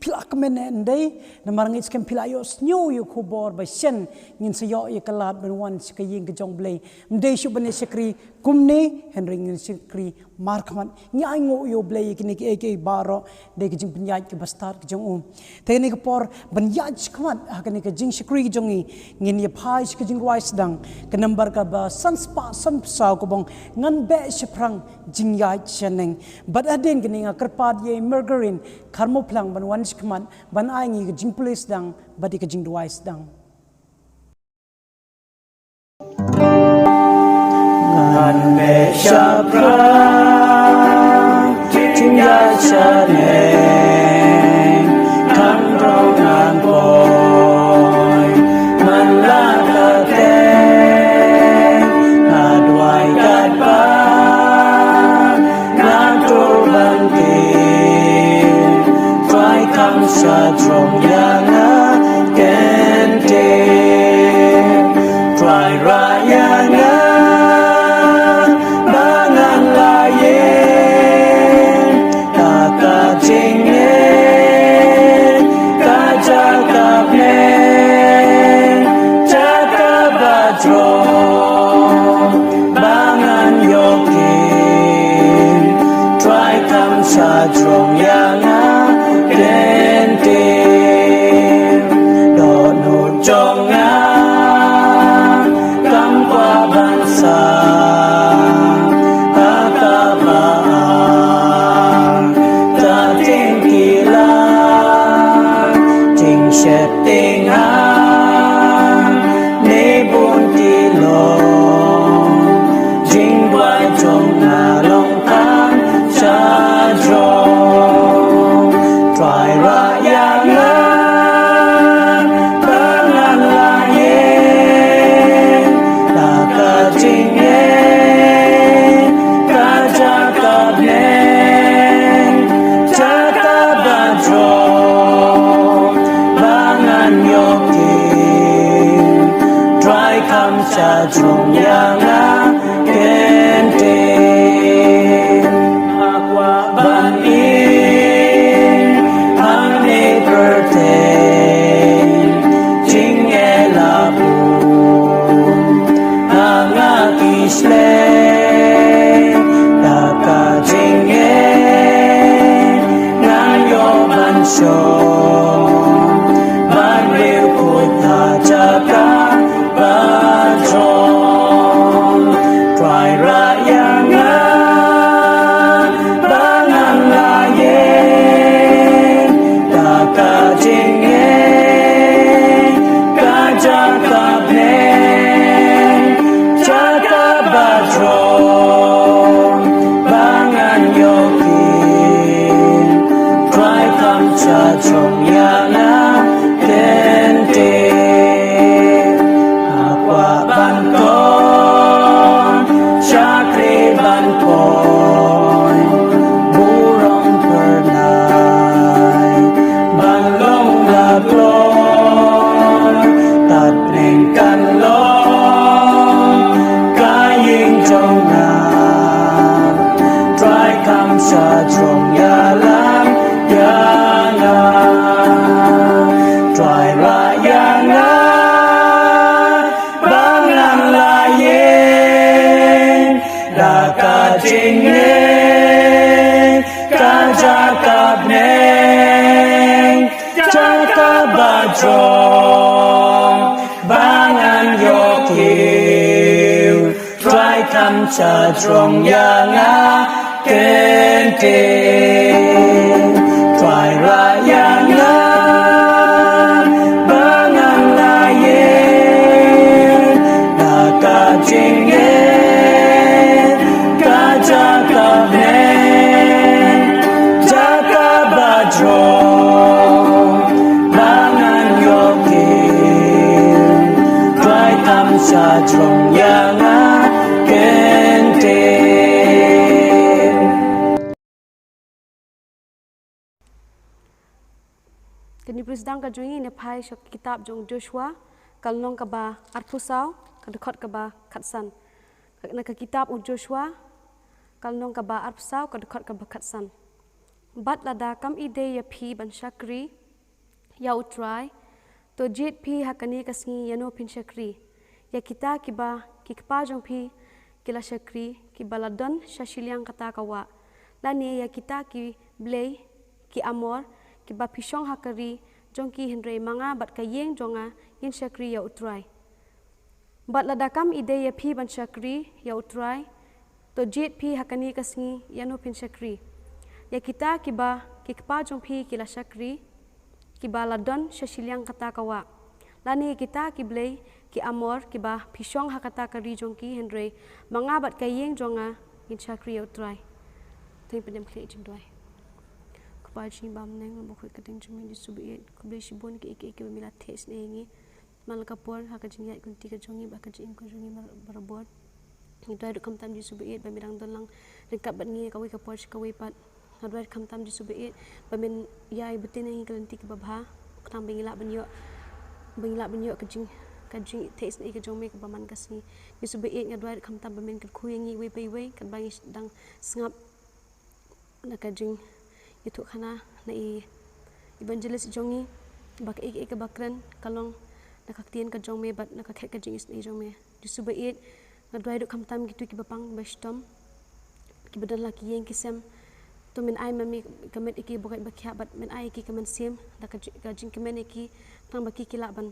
pilak men endai na marang it skem pilayos new yu khubor ba sen ngin sayo ye kalat ban wan sikaying gejong blei mdei shu ban sekri kumne henry ngin sekri markman nyai ngo yo blei kini ke baro de gejing penyaj ke bastar gejong tegani ke por ban yaj khmat hakani ke jing sekri gejongi ngin ye phai sikajing wise dang ke number ka ba sanspa sansa ko bong ngan be seprang jing yaj cheneng but aden gini ngakrpad ye margarine karmo plang ban wan skman ban ai ngi jing police dang badi ka jing wise dang ngan be seprang jing yaj cheneng kan rong an boy man la ta te adwai kat ba sa trong yana kente try rayana bangan layen taka jinge kaja kapne jaka badro bangan yokin try kam sa trong yana kente dono jonga kam kwa bansa akaba ta tingkila ting setting ha ne bun tilo jing bwai jonga long kan sa dro try rayana bangan layen taka jinge kaja kabne jaka badro bangan yokin try kam sa trong yanga kente akwa ban Isle taka jinge ngayo bansho banreu kutha jaka badro try rayanga bangan layen taka jinge kaja kabne bangan yokin try kam cha trong yana kente akwa ban kon chakri ban kon burong pernai ban long la glon tat neng kan long kaying trong na try kam trong ya lam ya nga trai ra ya nga bangan la yen la ka jing ne ka ja ka neng ja ka ba trong bangan yo kiu trai kam cha trong ya nga ken ten trai ra ya nga bangan la yen la ka jing ye ka ja ka neng ja ka ba trong bangan yo kiu trai kam cha trong ya nga ken ten. Kini presdang ka jungi ne phai shok kitab jong Joshua kalnong ka ba arpusau ka dekhot ka ba khatsan na ka kitab u Joshua kalnong ka ba arpusau ka dekhot ka ba khatsan bat lada kam ide ya phi ban shakri ya utrai to jet phi hakani kasngi yano phin shakri ya kita ki ba ki pa jong phi kila shakri ki baladon shashiliang kata kawa lani ya kita ki blay ki amor ki ba phishong hakari jongki henre manga bat ka yeng jonga yin shakri ya utrai bat lada kam ide ya phi ban shakri ya utrai to jet phi hakani kasngi yano phin shakri ya kita ki ba ki pa jong phi kila shakri ki ba ladon shashiliang kata kawa lani kita ki blay ki amor ki ba phishong hakata kari jongki henre manga bat ka yeng jonga yin shakri ya utrai thing pendem khle jindoi Baji bam neng bokoi kading jumi di subiet kublai shibon ke ike bamila tes nengi malakapor haka jingyat kunti ka jongi ba ka jing ko jongi barabot idai du kam tam di subiet bamirang dolang ringkap bat ngi kawi kapor kawi pat adwai kam tam di subiet bamin yai betin ngi kalanti ke babha kam bengila banyo ka jing tes nei ka jongi ka baman kasni di subiet ngadwai kam tam bamin ka khuyengi we pe we kan bangi dang sngap na ka jing itu khana na evangelist jongi bak ek bakran kalong nakaktian ka jongme bat nakakhet ka jingis ni jongme disubait ngadwai du kamtam gitu ki bapang bastom ki badan la ki yeng kisem to min ai mami kamet iki bokai bakhya bat min ai ki kamen sim da ka jing kamen iki tang baki kila ban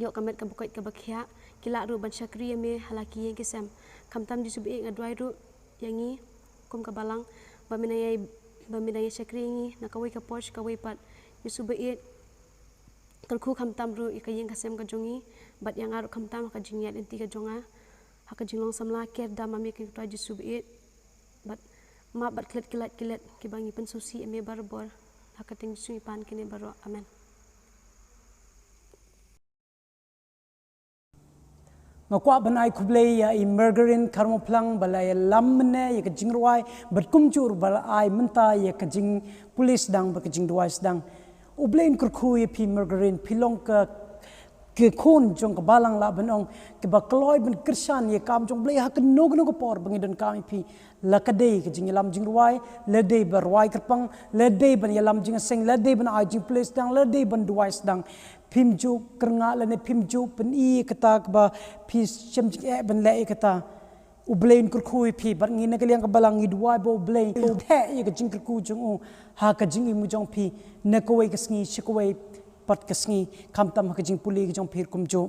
yo kamet ka bokai ka bakhya kila ru ban shakri me halaki yeng kisem kamtam disubait ngadwai du yangi kum ka balang baminaya shakringi nakawai ka posh kawai pat yusubait kalku khamtam ru ikayeng kasem ka jongi bat yang aru khamtam ka jingyat enti ka jonga haka jinglong samla ker da mami ki ta yusubait bat ma bat kilat ki bangi pensusi eme barbor haka ting sui pan kini baro amen. ngakwa banai kublei ya i margarin karmo plang balai lamne ya ka jingrwai berkum jur balai menta ya ka jing pulis dang ba ka jing duai dang ublein kurkhu ya pi margarin pilong ka ke khon jong ka balang la banong ke ba kloi ban krishan ya kam jong blei ha ka nog nog por bangi don kam pi la ka dei ka jing lam jingrwai le dei bar wai kerpang le dei ban ya lam jing seng le dei ban ai jing pulis dang le dei ban duai dang phimju kernga lane phimju pen I kata ba phi chemjik e ban le kata ublein kurkhui phi bar ngi nakaliang ka balang I duai bo ublein the ye ka jing kurku jong u ha ka jing I mu jong phi nakoi ka sngi shikoi pat ka sngi khamtam ha ka jing puli ka jong phir kumjo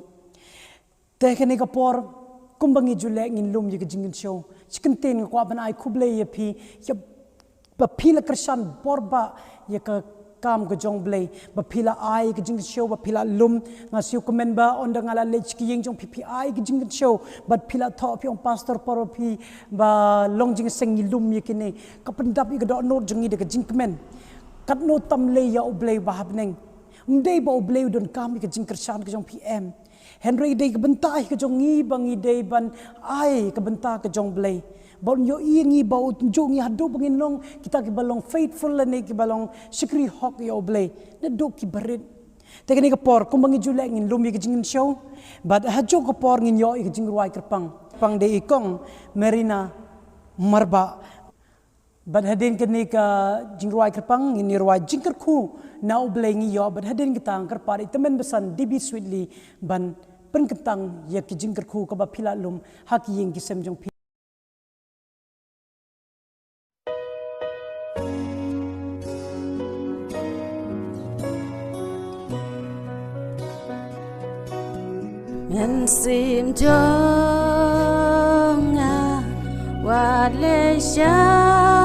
te khani ka por kumbangi jule ngin lum ye ka jing show chicken ten ko ban ai khublei ye phi ya ba phi la krishan borba ye ka kam ka jong blei ba phila ai ka jing show ba phila lum nga siu comment ba on da ngala lech ki yeng jong phi ai ka jing show but phila tho phi ong pastor paro phi ba long jing seng ni lum ye kine ka pandap I ka do no jing I de ka jing comment kat no tam le ya oblei ba habneng umdei ba oblei don kam ka jing krishan ka jong pm henry dei ka bentai ka jong ngi bangi dei ban ai ka benta ka jong blei bon yo ingi ba unjung ya do bangin long kita ki balong faithful la ne ki balong shikri hok yo blei na do ki barit te ni ka por kum bangi jule ngin lum ki jingin show but ha jo ka por ngin yo ki jing ruai kerpang pang de ikong merina marba Bad hadin kini ka jingruai kerpang ini ruai jingkerku na ublengi yo bad hadin kita kerpar itemen besan dibi sweetly ban penketang ya ki jingkerku ka ba pilalum haki yeng ki semjong pi men sim jonga wat le shanya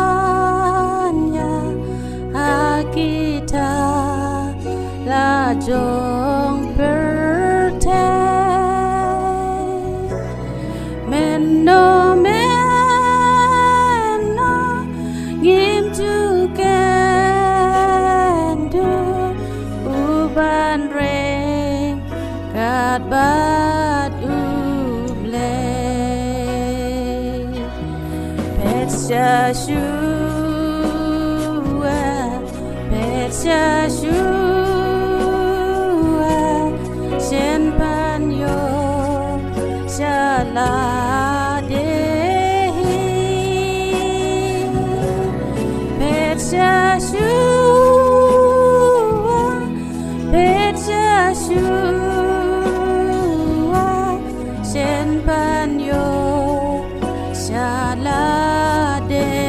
akita la jong perte men no ngim tu can do uban reng kat bat Petshashua, Shen Panyo, Shaladehi, Petshashua, Shen Panyo, Shaladehi.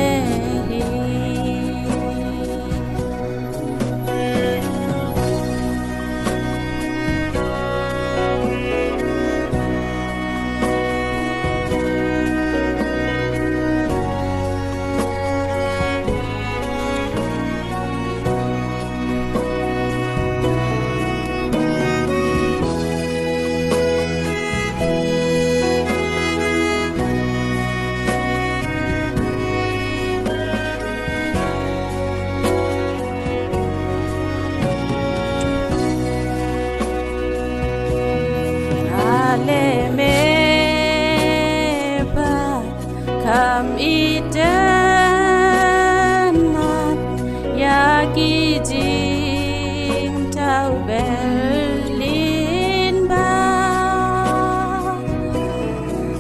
Kam itanan yaki jing tau Berlin ba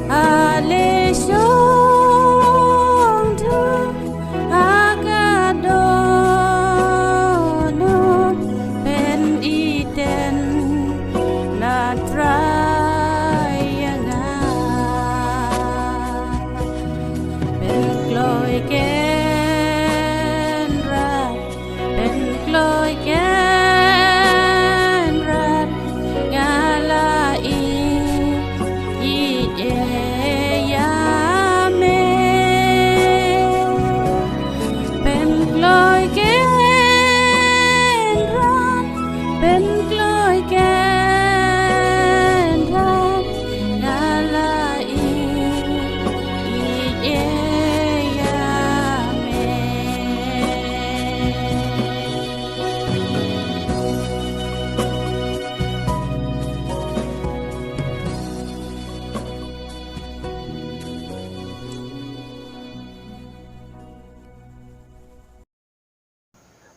ale shong tu agadono pen iten la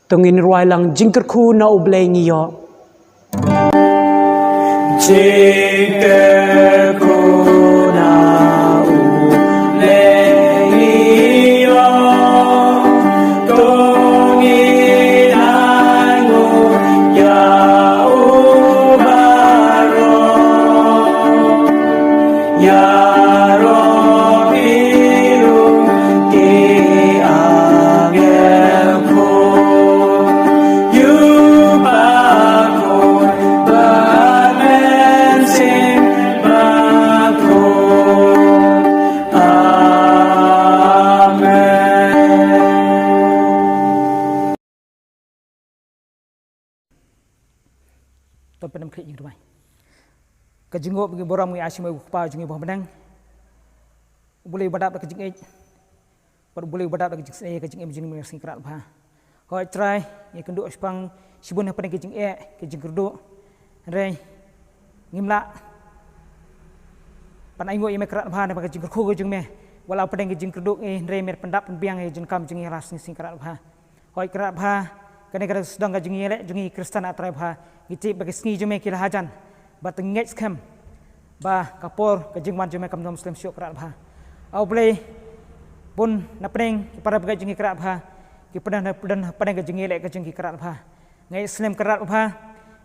tungin ruai lang jingkerku na ublengi yo Jingkerku na ublengi yo tungin aku ya ubaro ya penam klik yang rumai. Kejenguk bagi boram ngi asimai kupa jengi bah menang. Boleh badap dak kejeng boleh badap dak kejeng kejeng jengi menang singkrat bah. Hoi try ye kenduk spang sibun apa kejeng kejeng kerduk. Rei ngimla pan aingo ye mekrat bah dak kejeng kerku kejeng me. Walau pedang kejeng kerduk rei mer pendap penbiang ye jenkam jengi ras singkrat bah. Hoi krat bah kadang-kadang sedang kejeng ye lek jengi Kristen atrai bah. Giti bagi sengi jume kila hajan ba tengej skam ba kapor kejingwan jume kam Muslim syuk rat bah au boleh pun na peneng para bagai jengi kerat bah ki pedang ke jengi lek ke jengi kerat bah ngai Islam kerat bah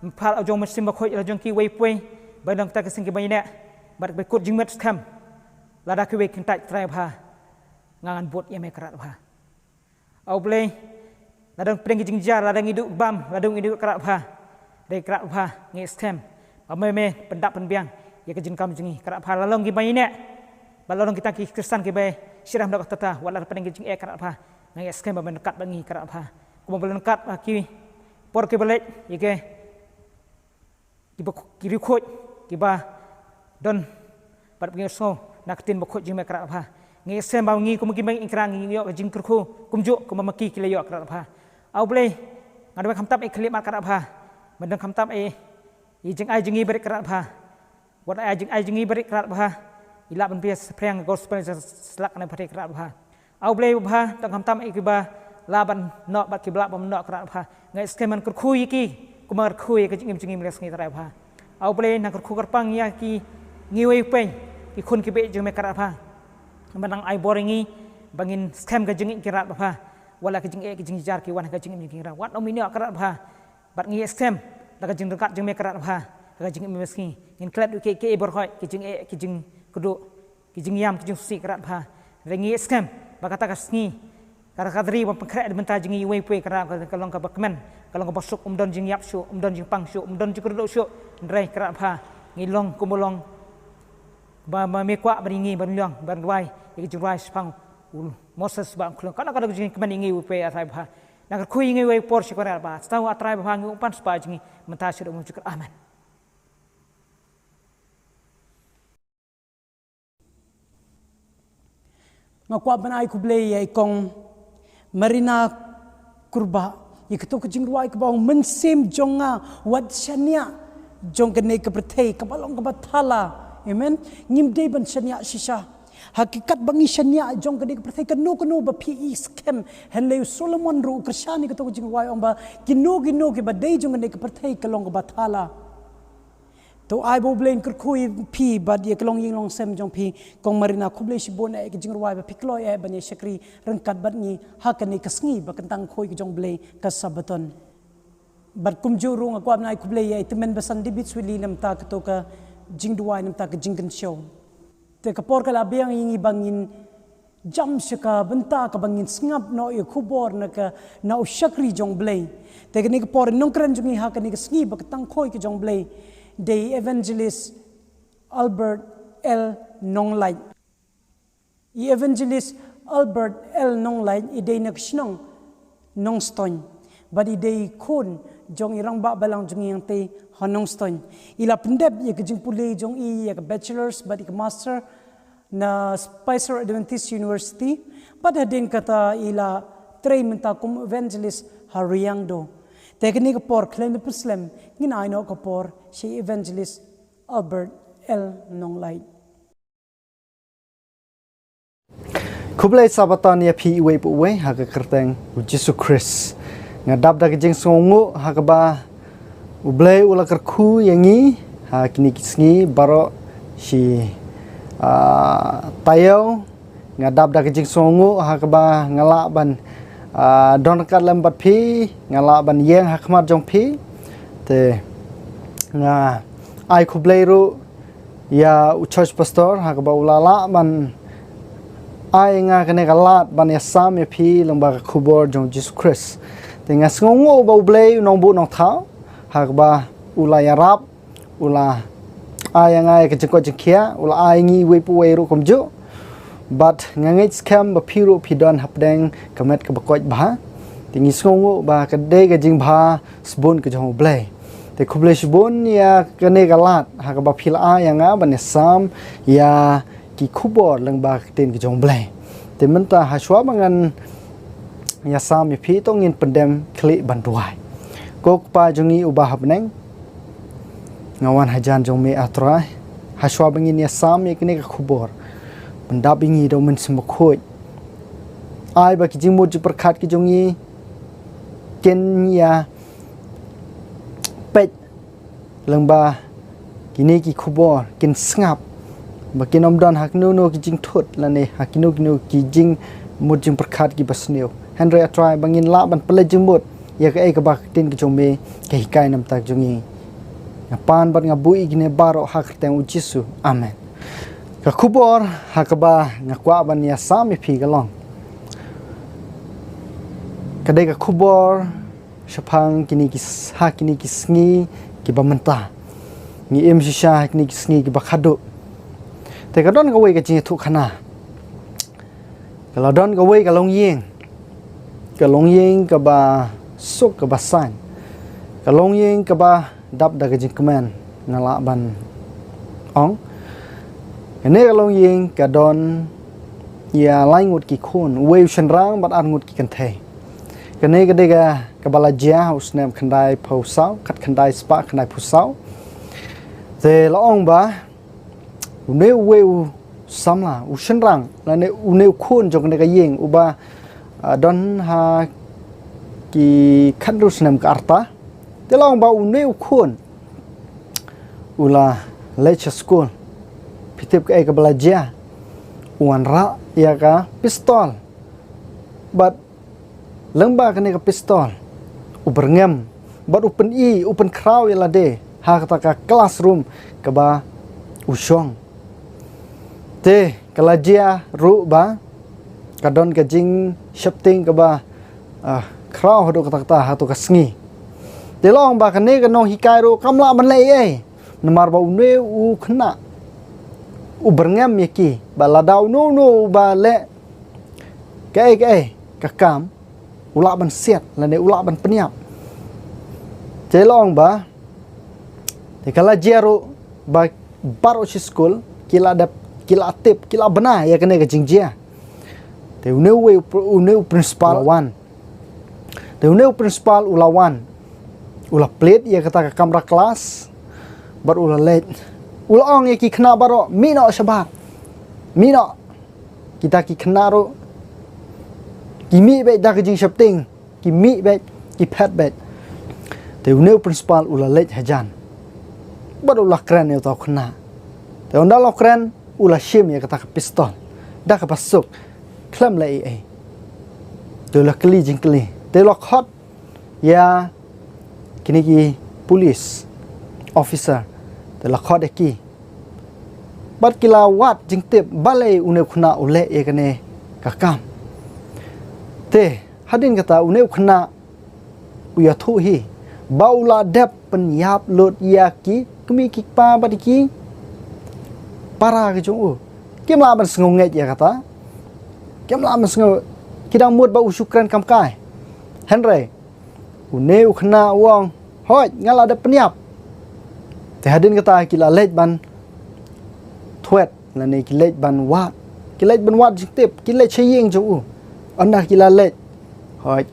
empal ajong muslim bakhoi ajong ki wei pui bandang ta ke sing ki bayina bar be kut jingmet skam lada ki wei kintai trai bah ngangan bot ye me kerat bah au boleh ladang pedang ki jingjar ladang hidup bam ladang hidup kerat bah dei kerat bah ngai Islam me pendak penbiang ye ke jing kam jengi kerat bah lalong ki bayina balong kita ki Kristen ki bay sirah dak tata wala pedang ki jing kerat bah ngai Islam ba dekat bangi kerat bah kuma belon kat ki por ke balik yeke ki khoj ki ba don pat ngi so nak tin ba khoj jime kra pha ngi sem ba ngi kum ki bang ikrang ngi yo jing krkhu kum ju kum ma ki le yo kra pha au ble ngad kham tap e khli ma kra pha mendang kham tap e jing ai jing beri kra pha wat ai jing beri kra pha ila ban bias prang gospel slak na phate kra pha au ble pha tang kham tap e ki ba laban no bat ki blak bam no kra pha ngai skeman krkhu ki kumar khui ke jingim les ngi trai pha au ble na krkhu karpang ya ki ngiwei pen ki khun ki be jing me kra pha manang ai boringi bangin scam ke jingin kira pha wala ke jing jar ki wan ke jingim kira wat no minyak kra pha bat ngi scam la ke jing dekat jing me kra pha ke jing meski in klat ke bor khoi ki jing kudu ki jing yam ki jing si kra pha rengi scam bakata ka sngi kadri bang pengkret bentar jingi wei pui kerap kalong ka bakmen kalong ka basuk don jing yap syu don jing pang syu don jing kudu syu ndrai kerap ha ngilong kumulong ba me kwa bringi banlyong banwai ye jingwai spang Moses bang klong kana kada jing kemen ngi wei pui atai ba nak kui ngi wei por sikora ba tahu atrai ba ngi umpan spa jingi mentah syu mu cukur amen ngakwa banai ku ble ye kong Marina kurba ikto ke jingruai ke bawang mensem jonga wat shania jong kene ke bertei ke balong ke bathala amen ngimdei ban shania shisha hakikat bangi shania jong kene ke bertei ke no ba pi scam hele Solomon ru kershani ke to jingruai omba kino ke badei jong kene ke bertei ke long ke bathala to ai bo blain kurkhui pi bad ye kelong ying long sem jong pi kong Marina khuble shibon e jing ruai ba piklo e bani shakri rangkat bad ni hakani kasngi ba kentang khoi ki jong ble ka sabaton bad kumju rung akwam nai khuble ye temen basan dibit swili nam ta ka to ka jing duai nam ta ka jing kan show te ka por ka la biang yingi bangin jam shaka benta ka bangin sngap no ye khubor na ka na shakri jong ble te ka ni ka por nong kran jong ha ka ni ka sngi ba kentang khoi ki jong ble the evangelist Albert L. Nonglai. The evangelist Albert L. Nonglai idei nakshnong nongstoin, but idei kun jong irang ba balang jong yang te hanongstoin. Ila pendep ye kejing pulei jong i ye bachelors but ik master na Spicer Adventist University, but hadin kata ila tray menta kum evangelist Hariangdo. Teknik por claim Muslim ngin no kapor si evangelist Albert L. Nonglai. Kublai sabatan ya pi iwe pu we ha ka kerteng Jesus Christ ngadap da jing songu ha ka ba ublai ula kerku yangi ha kini kisngi baro si tayo ngadap da jing songu ha ka ba ngala ban don kat lembat pi ngala ban yeng hakmat jong pi te nga ai kublai ru ya church pastor ha ka ba ulala ban ai nga kene galat ban ya sam ya pi lomba khubor jong Jesus Christ te nga sngongo ba ublai nong bu nong thau ha ka ba ula ya rap ula ai nga ke chko chkia ula ai ngi we pu we ru komju but ngangai scam ba phiru phidon hapdeng kamet ka bakoj ba tingi sngongo ba ka de ga jing ba sbon ka jong blai te khuble sbon ya kane galat ha ka ba phila a ya nga ban sam ya ki khubor lang ba ten ki jong blai te menta ha shwa bangan ya sam ya phi tong in pendem kli ban ruai kok pa jongi ubah hapneng ngawan hajan jong me atra ha shwa bangin ya sam ya kine ka khubor pendapingi do men semakhoi ai ba ki jingmo ji perkhat ki jongi ken ya pet langba kini ki khubor kin sngap ba kinom don haknu no ki jing thot la ne hakinu kinu ki jing mut jing perkhat ki basneu Henry atrai bangin la ban pele jing mut ya ka ka bak tin ki jome ke hikai nam tak jungi pan ban nga bui gine baro hak teng ujisu amen ka kubor hakaba nga kwa ban ya sami phi galong kadai ka kubor shapang kini ki ha kini ki sngi ki bamenta ni em sha kini ki sngi ki bakhado te ka don ka wei ka jing thu khana kalau don ka wei ka long yeng ka ba suk ka ba san ka long yeng ka ba dap da ka jing kemen ngala ban ong ene ka long yeng ka don ya lai ngut ki khun wei shan rang bat an ngut ki kan the ka ne ka de ka bala jia us nem khandai phau sau khat khandai spa khandai phu sau te la ong ba ne wei samla u shan rang la ne u ne khun jong ne ka yeng u ba don ha ki khandus nem ka arta te long ba u ne khun u la lecha school pitip ka belajar uan ra ya ka pistol but lengba ka ne ka pistol u berngem but open crowd ya la de ha ka ka classroom ka ba usong te kalajia ru ba kadon ka jing shifting ka ba kraw hadu ka ta hatu ka sngi te long ba ka ne ka no hikai ru kamla ban le namar ba une u khna u berngam yaki ba ladau no ba le ka kam ula ban siat la ne ula ban peniap te long ba te kalajia ru ba baro school kila tip kila bena ya kena ke jingjia te uneu principal wan te uneu principal ulawan ula plate ya kata ke kamera kelas bar ula let ula ong ya ki kena baro mino shabak mino kita ki kena ro ki mi be da ke jing shapting ki mi be ki pet be te uneu principal ula let hajan bar ula kren ya tau kena te onda lo kren ula shim ya kata pistol dah ke pasuk klam la tu la kli jing kli te lo khot ya kini ki police officer te la khot ki bat kila wat jing tip balai une khuna ule ya kane ka kam te hadin kata une khuna uya thu hi baula dep penyap lot ya ki kemi ki pa badiki para ke jong kim la ban sngong ngai ya kata kim la ban sngong kidang mut ba usukran kam kai henry une khna wong hoi ngala da peniap te hadin kata kila lej ban thuet la ne ki lej ban wat jiktip ki lej cheyeng jong anda kila lej hoi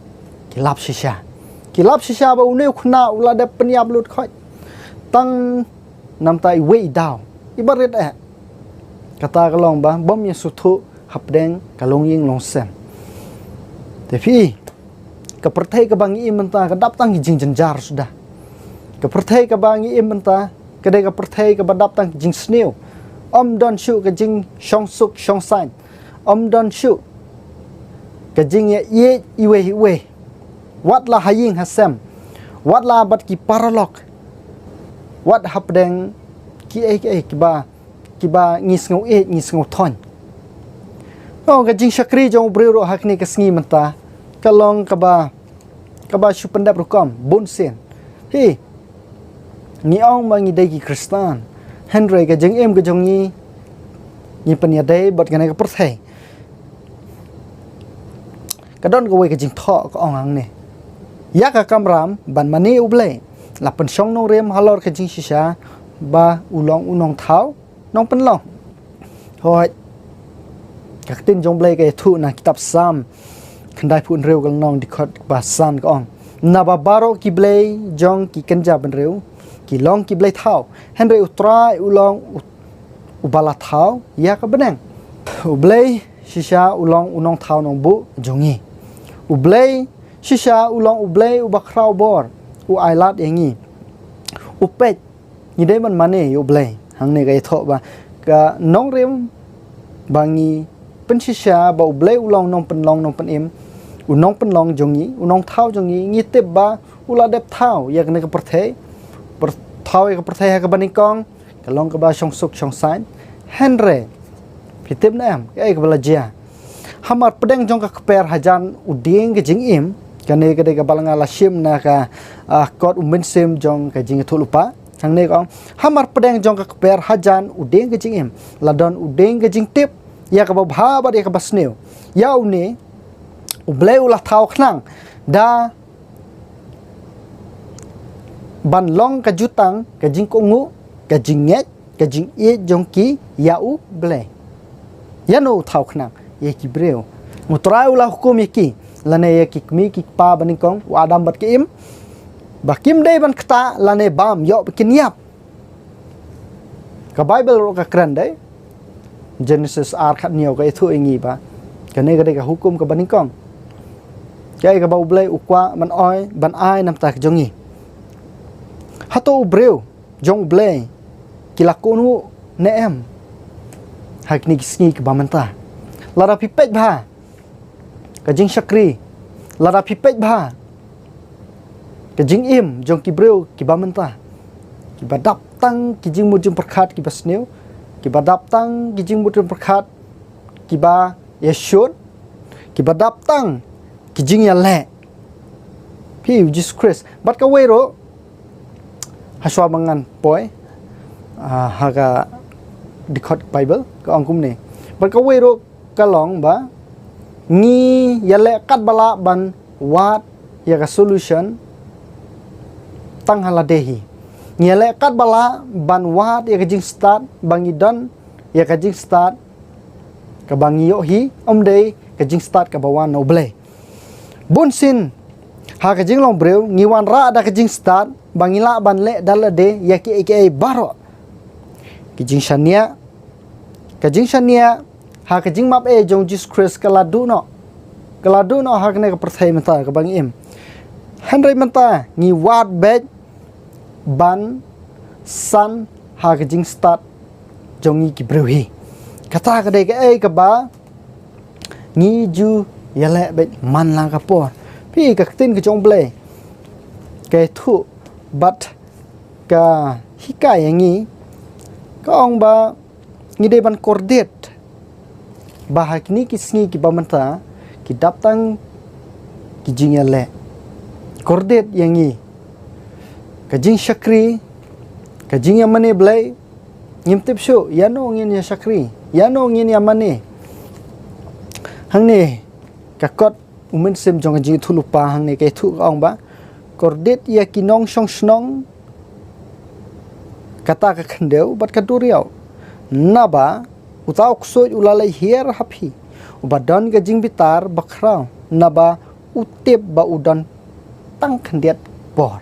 kilap shisha ba une khna ula da peniap lut khoi tang nam tai wei daw ibarat kata kalong ba bom yang sutu hapdeng kalong ying long sem tapi ke pertai ke bangi imenta ke daptang jing jenjar sudah ke pertai ke bangi imenta ke de ke pertai ke daptang jing sneu don shu ke jing shong suk shong san don shu ke jing ye iwe wat la haying hasem wat la bat ki paralok wat hapdeng ki kiba ngis ngau thon ka jing shakri jong briro hakni ka sngi menta kalong kaba shupandap rukam bunsen hi ni ong mangi dai ki kristan henry ka jeng em ka jong ni panya dai bot kana ka perthai ka don ka wei ka jing tho ka ong ang ne ya ka kamram ban mani uble la pen shong no rem halor ka jing shisha ba ulong unong thau nong pen long hoi các tin jong blai ke thu na kitab sam khandai phun reu kal nong dikhot ba san ka ong na ba baro ki blai jong ki kanja ban reu ki long ki blai thau hen reu trai ulong ubala thau ya ka benang ublai shisha ulong unong thau nong bu jongi ublai shisha ulong ublai ubakrau bor u ailat yangi upet ni dai man mane ublai hang ne ga tho ba ka nong rem bangi pensisha ba ublei ulang nong pen im unong penlong jongi unong thau jongi ngitip ba ula dep thau ya kena ke perthai thau ya ke perthai ha ke banikong kalong ke ba song suk song sain henre pitip na am ke belajar hamar pedeng jong ka per hajan uding ke jing im kane ke de balanga la shim na ka kot umin sim jong ka jing thulupa thang ne kong hamar pedeng jong ka per hajan uding ke jing im ladon uding ke jing tip ya ka ba ba ya ka basneu ya une ublei ulah thau khnang da ban long ka jutang ka jing ko ngu ka jing nget ka jing e jong ki ya u ble ya no thau khnang ye ki breu mutrai ulah hukum ye ki lane ye ki mi ki pa banikong wa adam bat ki im bakim dei ban kta lane bam yo bikin yap ka bible ro ka kran dei Genesis ar khat niau ka ithu ingi ba kane ka de ka hukum ka banikong kai ka bau blai ukwa man oi ban ai nam tak jongi hato breu jong blai kilakunu ne em hakni kisni ka bamanta lara pipet bha ka jing shakri lara pipet bha ka jing im jong ki breu ki bamanta ki badap tang ki jing mujung perkhat ki basneu ki badap tang ki jing mujung perkhat ki ba yeshut ki badap tang ki jing ya le pi Jesus Christ bat ka wero haswa mangan poi haga dikot Bible ka angkum ni bat ka wero kalong ba ngi ya le kat bala ban wat ya ka solution tang haladehi ngi le kat bala ban wat ya ka jing start bangi don ya ka jing start ka bangi yo hi omdei ka jing start ka bawan no ble bun sin ha ka jing long breu ngi wan ra da ka jing start bangila ban le dalade ya ki aka baro ki jing shania ha ka jing map e jong Jesus Christ kala du no ha ka ne ka perthai mata ka bang im henry mata ngi wat bed ban san ha ka jing start jong ngi ki breu hi kata ka de ka e ka ba ngi ju yale bet man la ka por pi ka tin ka jong ble ke thu but ka hika yangi ka ong ba ngi de ban kordet bahak ni kisngi ki bamanta ki daptang ki jing yale kordet yangi ka jing shakri ka jing yamane ble ngimtip shu yano ngin ya shakri yano ngin yamane hang ni kakot umen sem jong ji thulupa hang ne ke thu ong ba kordet ya kinong song snong kata ka khandeu bat ka duriau naba utau ksoi ulalai hier hapi ubadan ga jing bitar bakrau naba utip ba udan tang khandiat por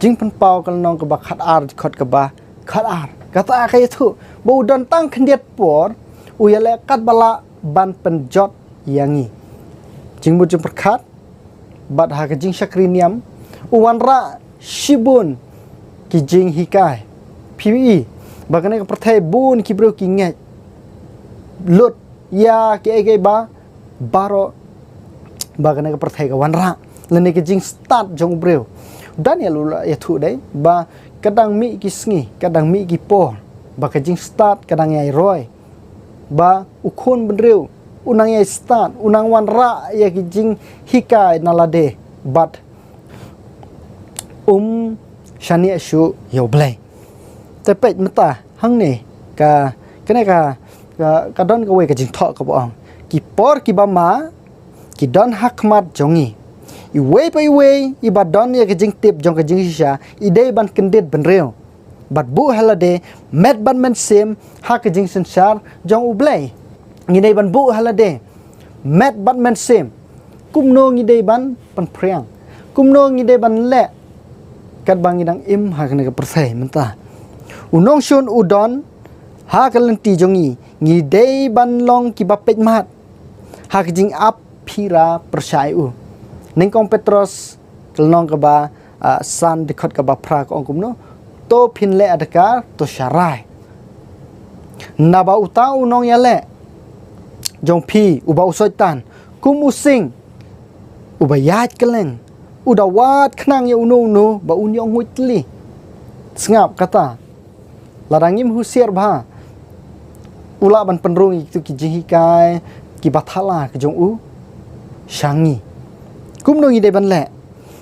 jing pen pau kal nong ka ba khat ar khot ka ba khat ar kata ka thu ba udan tang khandiat por uyale kat bala ban penjot yangi jing mujung perkhat bat ha ka jing shakriniam uwan ra shibun ki jing hikai pvi bagane ka perthai bun ki bro ki ngai lut ya ke ba baro bagane ka perthai ka wanra lene ki jing start jong bro dan ya lula ya thu dai ba kadang mi ki sngi kadang mi ki por ba ka jing start kadang yai roi ba ukhon benreu unang ya start unang wan ra ya ki jing hikai nalade but shania shu yo blai tepet mata hang ne ka kene ka don ka we ka jing tho ka bong ki por ki bama ki don hakmat jongi i we pai we i ba don ya ka jing tip jong ka jing sha i dei ban kendet benreu but bu halade met ban men sem ha ka jing sensar jong u blai ngi dei ban bu halade met ban men sem kumno ngi dei ban pan priang kumno ngi dei ban le kat bangi dang im ha ka ne ka persai menta unong shun udon ha ka lenti jongi ngi dei ban long ki bapet mat ha ka jing ap phira persai u ning kong petros kelnong ka ba san dikot ka ba pra ko kumno to phin le adaka to sharai naba uta unong ya le jong pi uba usoitan kum using uba yat keleng udah wat kenang ya unu ba unyong huitli sengap kata larangim husier bah ula ban penrung itu ki jihikai ki bathala ke jong u shangi kum no ngide ban le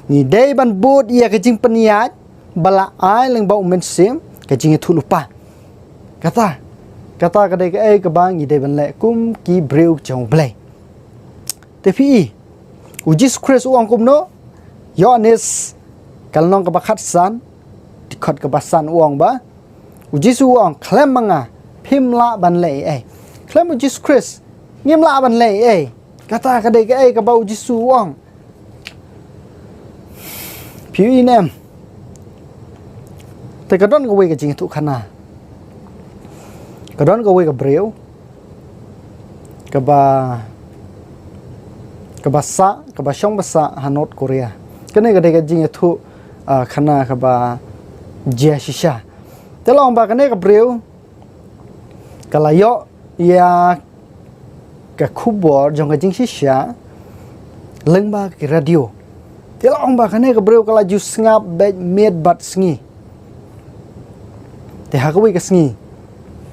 ngide ban bot ia ke jing peniat bala ai leng ba umen sim ke jing thu lupa kata kadai ke ai ke bang ngide ban le kum ki breu jong blai tapi ujis kres uang kum no yonis kalnong ke bakat san dikot ke basan uang ba ujis uang klem manga phim la ban le ai klem ujis kres ngim la ban le ai kata kadai ke ai ke ba ujis uang piu inem te kadon ko we ke jing tu khana kadon ko we ke breu ke ba sa ke ba shong basa hanot Korea kene ke jing tu khana ke ba jia shisha te long ba kene ke breu kala yo ya ke kubor jong ke jing shisha leng ba ke radio te long ba kene ke breu kala ju ngap be med bat sngi te ha ko we ke sngi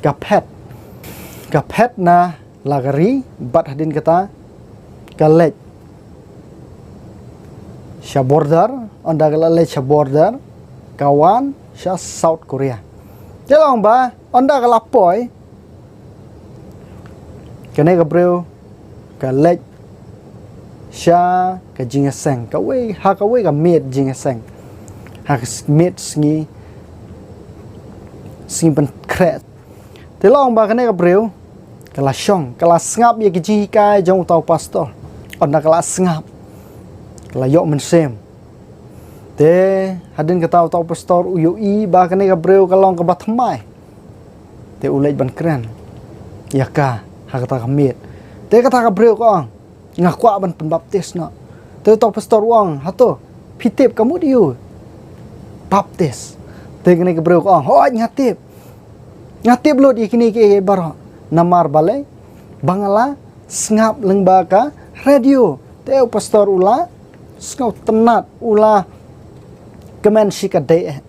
kapet na lagari bat hadin kata kalej sha border onda kalej sha border kawan sha South Korea jelong ba onda kalapoy kene gabreu kalej sha ka jingaseng ka we ka met jingaseng ha met sngi simpan kret te long ba kene gabreu kala shong kala ngap ye ki kai jong tau pastor onda kala ngap kala yo men sem te hadin ka tau pastor uyo i ba kene gabreu kalong ka batmai te ulej ban kren ya ka ha kata kamit te kata gabreu ko ngakwa ban penbaptis no te tau pastor wang hato pitip kamu diu baptis te kene gabreu ko hoj ngatip lot ikini ke baro namar balai bangala ngap lengbaka radio teu pastor ula skau tenat ula kemen sikade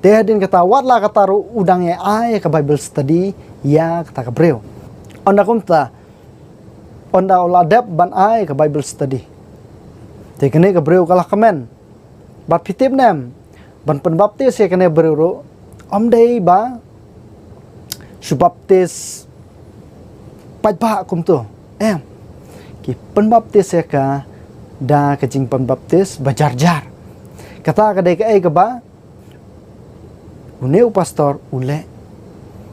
te hadin kata watla kata ru udang ye ai ke Bible study ya kata kabreu onda kumta onda ula dep ban ai ke Bible study te kene kabreu kalah kemen bat pitip nem ban penbaptis ye kene breu om dei ba subaptis pajba kum tu ki penbaptis ya ka da kecing penbaptis bajar-jar kata kadai ke ai ke ba uneu pastor ule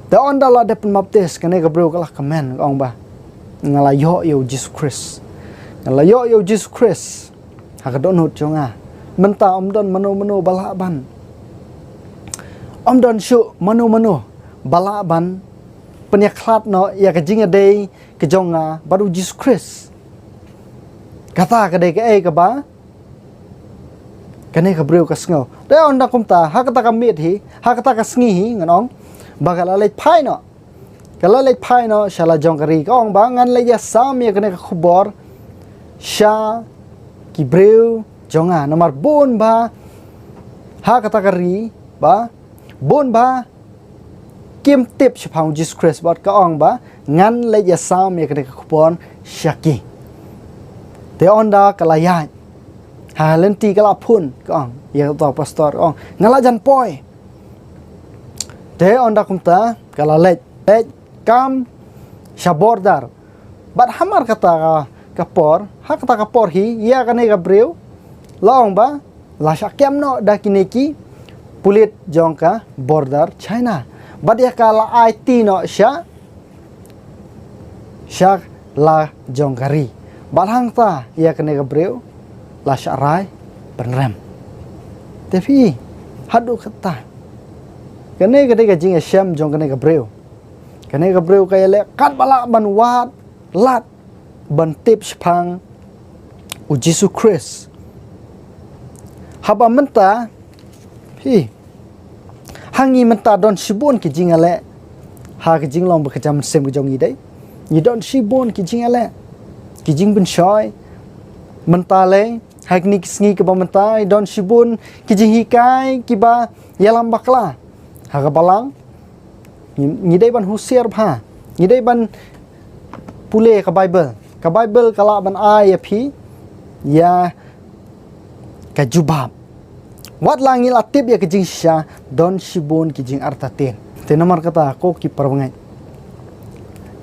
da onda la de penbaptis kene ke bro kalah kemen ong ba ngalayo yo Jesus Christ ngalayo yo Jesus Christ ha ka don hut jonga menta om don mano balaban om don shu mano balaban penyaklat no ya ke jinga day ke jonga baru Jesus Christ kata ke day ke ai ke ba kene ke breu ka sngo da onda kumta ha kata ka mit hi ha kata ka sngi hi nganong bagala le phai no kala le phai no shala jong kari ka ong ba ngan le ya sam ya kene ka khubor sha ki breu jonga nomor bon ba ha kata kari ba bon ba kim tip chapang Jesus Christ bot ka ong ba ngan le ya sam ya kene ka khubon shaki te onda kalaya ha lenti kala phun ka ong ya to pastor ong ngala jan poi te onda kumta kala le kam shabordar bat hamar kata kapor ha kata kapor hi ya kane gabreu long ba la shakem no da kineki pulit jongka border China bat ya kala IT no sha la jongkari balhang ta ya kene gabreu la syarai penrem tapi hadu kata kene ketika jing syam jong kene gabreu kaya le kat bala ban wat lat ban tip spang u Jesus Christ haba menta hi hangi menta don sibun ki jing ale ha ki jing long bekecam sem ki jong idai ni don shibon ki jing ale ki jing ben shoy menta le hak ni kisngi ke ba menta don shibon ki jing hikai ki ba yalam bakla ha ka balang ni dai ban husiar pha ni dai ban pule ka bible kala ban ai ya phi ya ka jubab wat langil atip ya ke jing sha don shibon ki jing artaten te nomor kata ko ki parwangai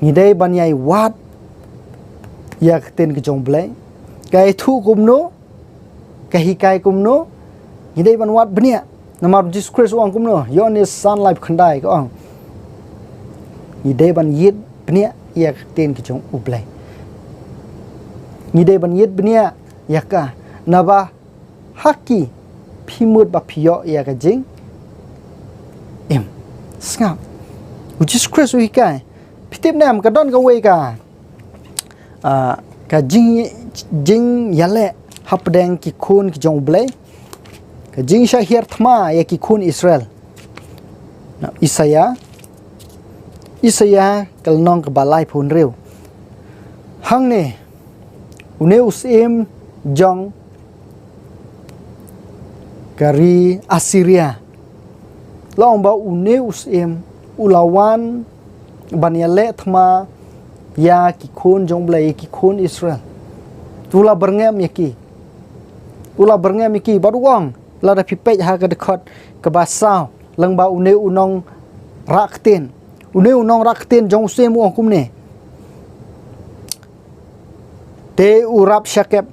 ni dai ban yai wat ya ten ke jong blai kai thu kumno ka hikai kumno ni dai ban wat benia namar Jesus Christ ong kumno yon is sun life khandai ko ong ni dai ban yit benia ya ten ke jong ublai ni dai ban yit benia ya ka naba haki phimut ba phio ya ka jing em snap Jesus Christ wi kai pitip nam ka don ka we ka ka jing yale hapdeng ki khun ki jong blai ka jing sha hier thma ya ki khun Israel na Isaya kal nong ka balai phun reu hang ne uneus em jong kari Assyria long ba uneus em ulawan banyale thma ya ki khun jong blai ki khun Israel tula berngem yaki baruang la da pipej ha ka dekhot ka basau lang ba une unong rakten jong semu ongkum ne te urap syakep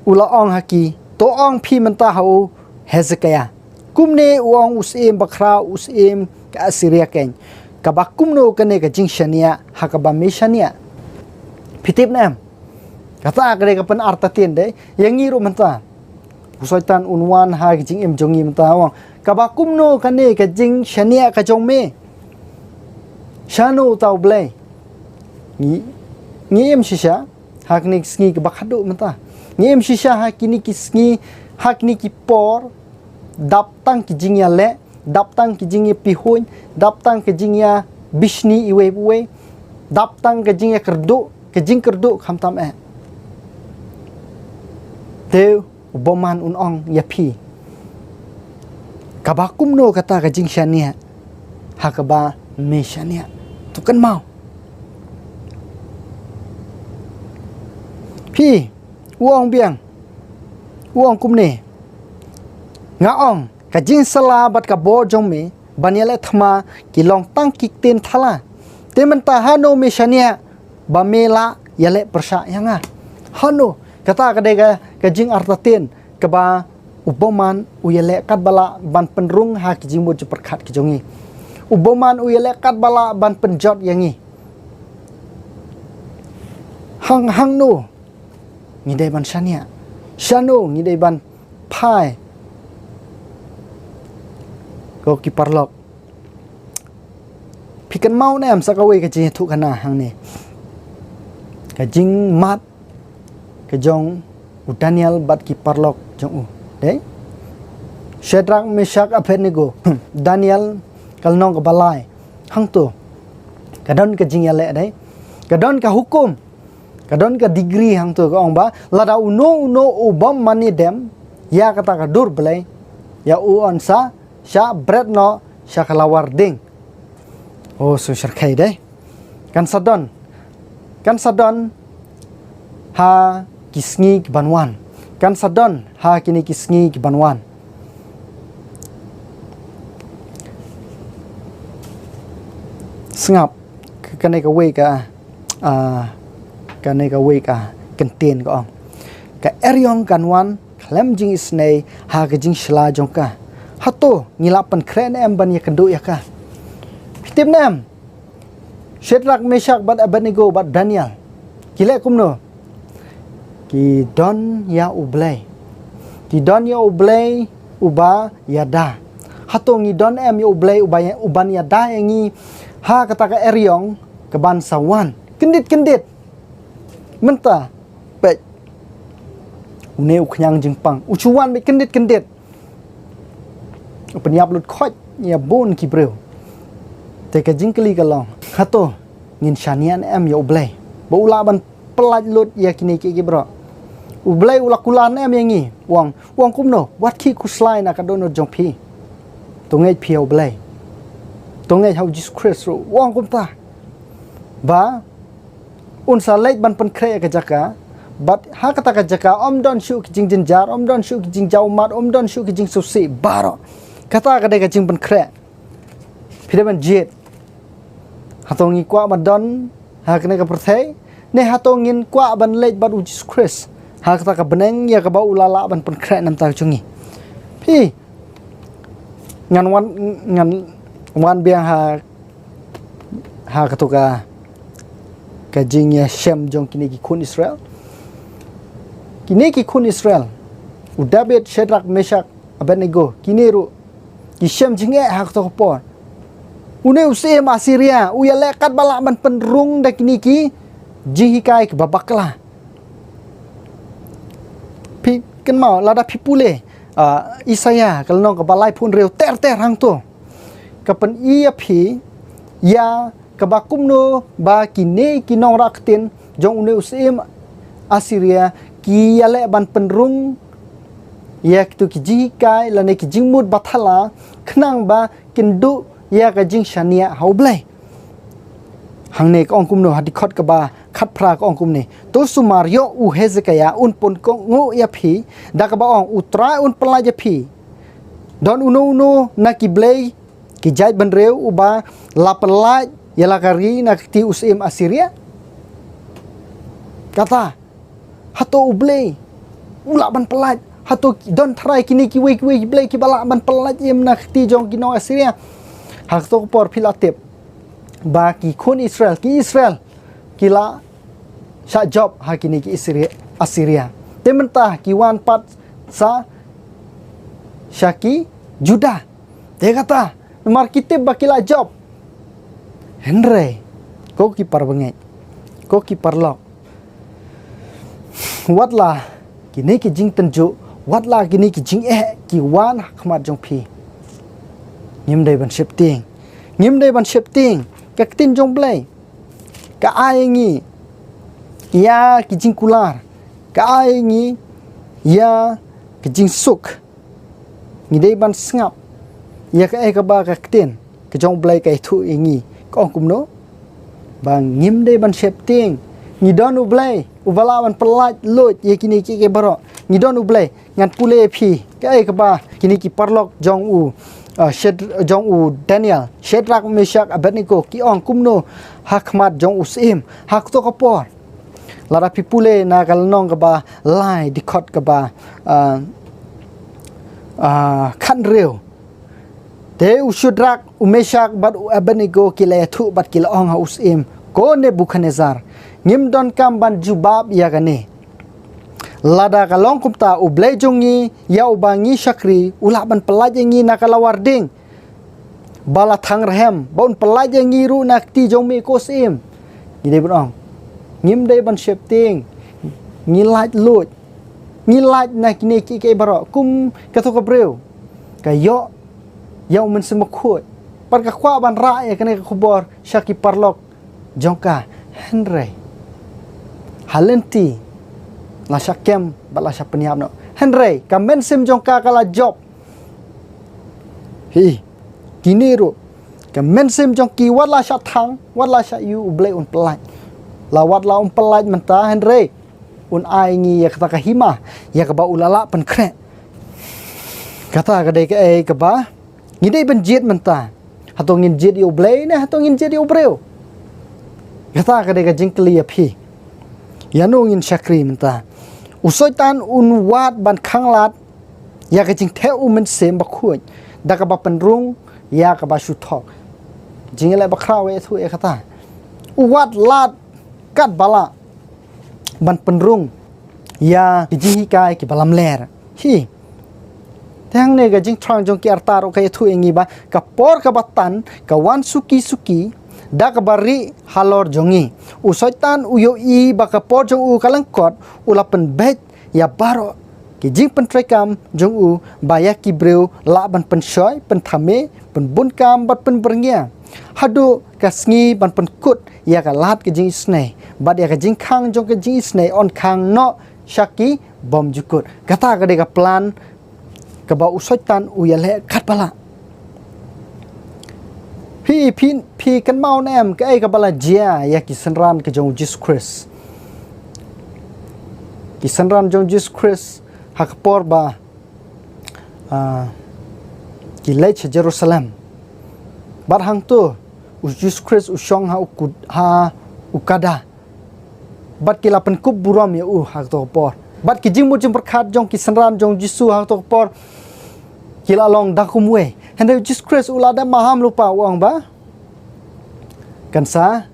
ula ong haki to ong phi menta hau Hezekiah kumne uang usim bakra usim ka Assyria ken ka bakumno kane ka jingshania hakaba meshania pitip nam kata kare ka pen artatin de yang ngiru menta usaitan unwan ha jing em jongi menta wang ka bakumno kane ka jingshania ka jongme shano tau blai ni em shisha hakni sngi ka bakhadu menta ni em shisha hakini ki sngi hakni ki por dap tang ki jingya le dap tang ki jingya pihun dap tang ki jingya bishni iwe dap tang ki jingya kerdu kham tam e te boman unong yapi kabakum no kata ka jing shania hakaba me shania tu kan mau pi uang biang uang kumne ngaong ka jing sala bat ka bo jong me banyale thma ki long tang ki ten thala te menta hano me shania ba mela yale persha yanga hano kata ka de ka jing artaten ka ba uboman uyale kat bala ban penrung ha ki jing bo perkhat ki jongi uboman uyale kat bala ban penjot yangi hang no ni dai ban shania shano ni dai ban phai ko ki parlok pikan mau nam sakawe ka jing thu khana hang ne ka jing mat ka jong Daniel bat ki parlok jong de Shadrach Meshach Abednego Daniel kalnong ka balai hang tu kadon ka jing yale dai kadon ka hukum kadon ka degree hang tu ka ong ba lada uno ubam mani dem ya kata ka dur belai ya u onsa sha bread no sha kalawar ding oh so syarkai dai kan sadon ha kisngi ki banwan kan sadon ha kini kisngi ki banwan sngap kanai ka we ka kenten ko ka eryong kanwan khlem jing isnei ha ka jing shla jong ka hato ngilapan kren em ban ya kendu ya ka pitim nam Shadrach Meshach bat Abednego bat Daniel kile kumno ki don ya ublay uba yada hatong idon em ya ublay uban yada yangi ha kata ka eryong ke bansawan kendit menta pe une uknyang jingpang uchuan be kendit penyap lut khoj ya bon ki breu te ka jingkli ka long hato ngin shanian em ya ublay ba ula ban pelaj lut ya kini ki bro ublay ula kulan em yang ni wang kumno wat ki kuslai na ka dono jong pi tongai pi ublay tongai how Jesus Christ ro wang kum ta ba un salai ban pen kre ka jaka but ha kata ka jaka om don shu ki jing jar om don shu ki jing jau mat om don shu ki jing susi baro kata ka de ka jing pen kre pide ban jet hatong ngi kwa ban don ha kene ka perthai ne hatong ngin kwa ban lej ban Jesus Christ ha kata ka beneng ya ka ba ulala ban pen kre nam ta chungi pi ngan wan biang ha katuka ka jing ya shem jong kini ki kun Israel kini ki kun Israel u David Shadrach Meshach Abednego kini ru ki shem jinge ha katuka por une usia Asiria u ya lekat balak ban penrung da kini ki jihikai ke babakla pi ken mau lada pi pule Isaya kalau nong ke balai pun reu ter hang tu kapan ia pi ya kebakum no ba kini kinong raktin jong une usia Asiria ki ya le ban penrung ya tu ki jihikai la ne ki jingmut bathala khnang ba kindu ya ka jing shania haublai hang ne ka ongkum no hadikhot ka ba khat phra ka ongkum ne to sumario u Hezekiah un pon ko ngo ya phi da ka ba ong utra un pla ya phi don uno na ki blai ki jai ban reu u ba la pla ya la kari na ti usim Asiria kata hato u blai ula ban pla hato don try kini ki we blai ki bala ban pla yem na ti jong ki no Asiria hak to por pilatip ba ki kun Israel kila sha job hakini ki Asiria tementah ki wan pat sa Syaki Judah dia kata mar kitib bakila job Henry ko ki par bengai ko ki parlok watla kini ki jing tenju watla kini ki jing ki wan khmat jong phi ngim dai ban shifting ka tin jong blai ka ai ngi ya ki jing kular ka ai ngi ya ki jing suk ngi dai ban sngap ya ka ai ka ba ka tin ka jong blai ka thu ngi ka ong kum no bang ngim dai ban shifting ngi don u blai u bala ban pelaj lot ye kini ki ke baro ngi don u blai ngan pule phi ka ai ka ba kini ki parlok jong u jong u Daniel Shadrach Meshach Abednego ki ong kumno hakmat jong usim hak to kapor lara pipule na kalnong ka ba lai dikot ka ba khan reu te u Shadrach u Meshach bat u Abednego ki le thu bat ki ong ha usim ko Nebukadnezar ngim don kam ban jubab ya gane lada kalong kumta u blejongi ya ubangi syakri ula ban pelajangi nakalawarding bala thang rahem bon pelajangi ru nak ti jongmi kosim ngide bon ngim dai ban shifting ngilaj lut ngilaj nak ni ki ke baro kum kato ka breu kayo yaw men semakut par ka kwa ban ra ya kene khubor syaki parlok jongka Henry halenti la syakem bala syak peniap no Henry kamen sim jongka kala job hi kini ru kamen sim jongki wala syak thang wala syak yu ublai un pelaj lawat la un pelaj menta Henry un ai ngi ya kata ka hima ya ka ba ulala pen kre kata ka dei ka ka ba ngi dei ben jet menta hatong ngin jet yu ublai ne hatong ngin jet yu breu kata ka dei ka jingkli ya phi yanu ngin syakri menta usoitan un wat ban khanglat ya ka jing the u men sem ba khuj da ka ba penrung ya ka ba shuthok jing le ba khrawe thu e khata u wat lat kat bala ban penrung ya ji kai ki balam ler hi tang ne ga jing trang jong ki artar o kai thu engi ba ka por ka batan ka wan suki da ka bari halor jongi usoitan uyo I ba ka por jong u kalangkot ulapen bet ya baro ki jing pen trai kam jong u baya ki breu la ban pen shoi pen thame pen bun kam bat pen berngia hadu ka sngi ban pen kut ya ka lat ki jing snei bat ya ka jing khang jong ki jing snei on khang no shaki bom jukut kata ka de ka plan ka ba usoi tan u ya le khat palaพี่กันเมาแนมก็ไอ้กับบลาเจียอยากกิสันรันกับจงจิสคริสกิสันรันจงจิสคริสฮักปอร์บากิเลชเยรูซาเล็มบัดฮังตัวอุจิสคริสอุชองอุกาดาบัดกิลาเป็นกุบบุรามยาฮักตัวปอร์บัดกิจิมุจิมประคาดจงกิสันรันจงจิสูฮักตัวปอร์กิลาลองดักคุมเวHenry Jesus Christ ulada maham lupa uang ba kansa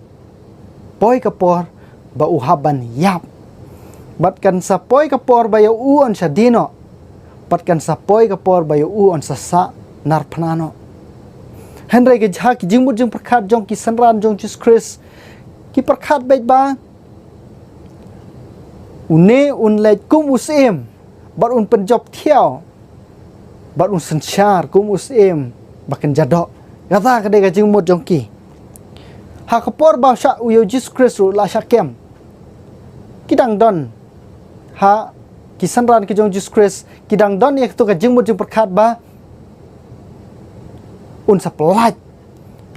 poi kapor ba uhaban yap bat kansa poi kapor ba ya uon sa dino bat kansa poi kapor ba ya uon sa narpanano Henry ke jha ki jingmut jing prakhat jong ki sanran jong Jesus Christ ki prakhat baik ba une un lej kum usim bat un penjob thiao bat un sanchar kum usim bakan jadok kata kadai kajing mot jongki ha kapor ba sha u Jesus Christ la syakem kidang don ha kisanran ki jong Jesus Christ kidang don ya tu kajing mot jong perkhat ba un saplaj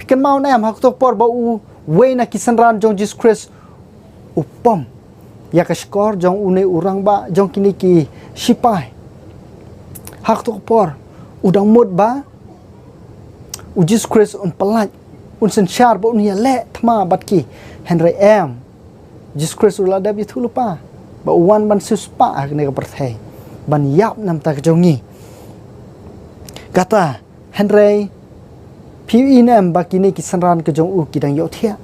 pikan mau nam ha tu por ba u we na kisanran jong Jesus Christ upom ya ka skor jong une urang ba jong kini ki sipai hak tu por udang mut ba Jesus Christ un pelaj un sensyar ba un ya le thma batki Henry M Jesus Christ ula da bi thu lupa ba uwan ban suspa ne ka perthai ban yap nam ta jongi kata Henry PINM ba kini kisanran ke jong u kidang yo thia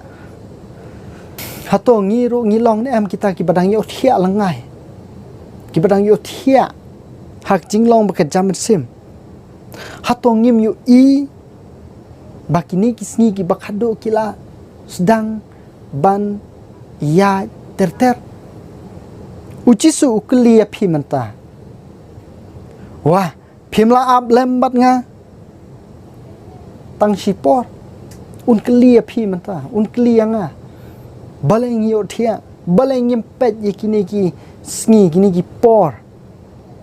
hato ngi long ne am kita ki badang yo thia langai ki badang yo thia hak jinglong bakat jamin sim hatong ngim yu i bakini kisni ki bakado kila sedang ban ya ter ucisu ukli ya phi manta wah phimla ab lembat nga tang sipor un kli ya phi manta un kli nga baleng yo thia baleng ngim pet yakini ki sngi kini ki por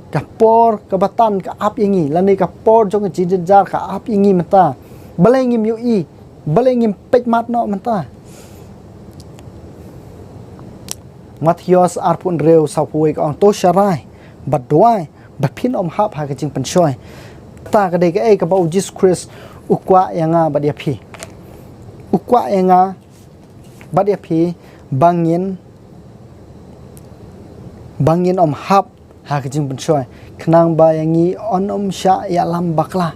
kapor kabatan ka ap ingi lani kapor jong jijar ka ap ingi mata balengim yu i balengim pek mat no mata Matthias arpun reu sapui ka to sharai badwai bapin om hap ha ka jing pensoy ta ka de ka e ka ba Jesus Christ ukwa yanga badia phi ukwa yanga badia phi bangin om hap hak jing pensoy kenang bayangi onom sya ya lam bakla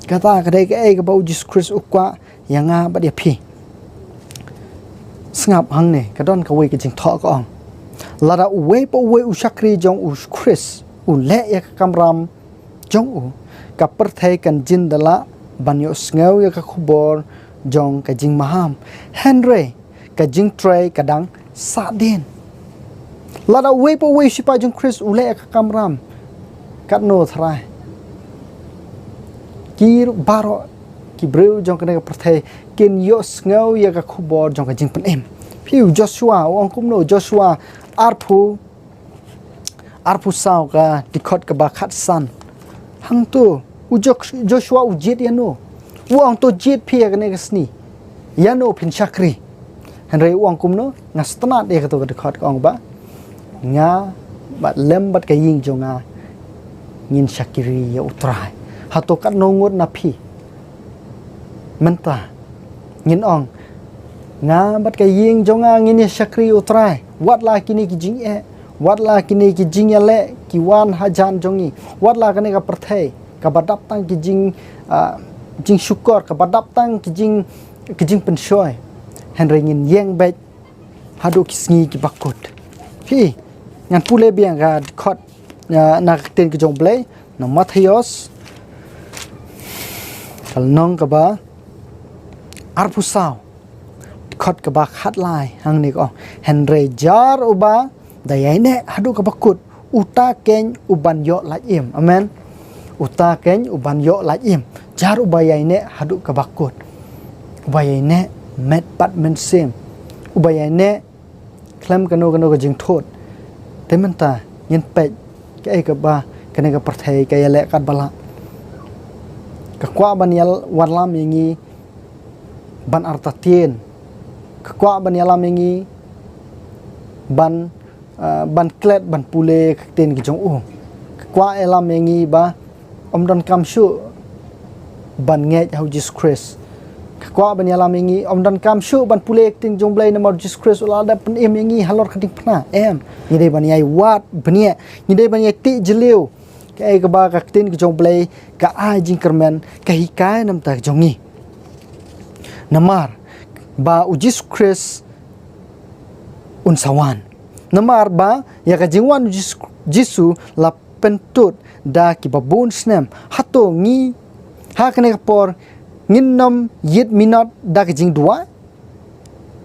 kata kadai ke ka bau Jesus Christ ukwa yanga ba dia phi sngap hang ne kadon ka we ke jing tho ka ong lara we po we usakri jong u Christ u le ya kamram jong u ka perthai kan jin dala banyo sngaw ya ka khubor jong ka jing maham Henry ka jing tray kadang sadin lada we po we sipa jong Chris ule ka kamram kat no thrai ki baro ki breu jong ka perthai kin yos ngau ya ka khubor jong ka jing pen em piu Joshua ong kum no Joshua arpu sao ka dikot ka ba khat san hang tu u Joshua u jit ya no wong to jit pia ka ne ka sni ya no pin chakri Henry wong kum no ngastana de ka to ka dikot ka ong ba nga bat lem bat ka ying jonga ngin shakiri ya utrai hato kat nongot na phi menta ngin ong nga bat ka ying jonga ngin shakiri utrai wat la kini ki jing e wat la kini ki jing ya le ki wan hajan jongi wat la kani ka perthai ka badap tang ki jing syukur ka badap tang ki jing pensoy Henry ngin yeng bet hadu kisngi ki bakut hi ngan pule biang ga khot na ten ke jong blai na Matthias kal nong ka ba arpusau khot ka ba khat lai hang ni ko Henry jar uba dayai ne hadu ka bakut uta ken uban yo la im. Amen. Uta ken uban yo la im. Jar ubaya ini hadu kabakut. Ubaya ini met pat men sem. Ubaya ini klaim kanu ke jing thot. Tementa yen pej ke ke ba kene ke perthai ke le kat bala. Ke kwa ban yal warlam yangi ban artatien. Ke kwa ban yalam yangi ban ban klet ban pule ten ki jong u. Ke kwa elam yangi ba don kam shu ban nge how Jesus Christ. Kwa ban yalam yangi don kam shu ban pule ting jong blai nama Jesus Christ ula da pen em yangi halor khating phna em ni dei ban yai wat bnia ni dei ban yai ti jeliu ke ai ka ba ka tin ki jong blai ka ai jing kermen ka hikai nam ta jongi namar ba Jesus Christ un sawan namar ba ya ka jingwan Jesu la pentut da ki babun snem hato ngi ha kene por nginom yit minot da ki jing dua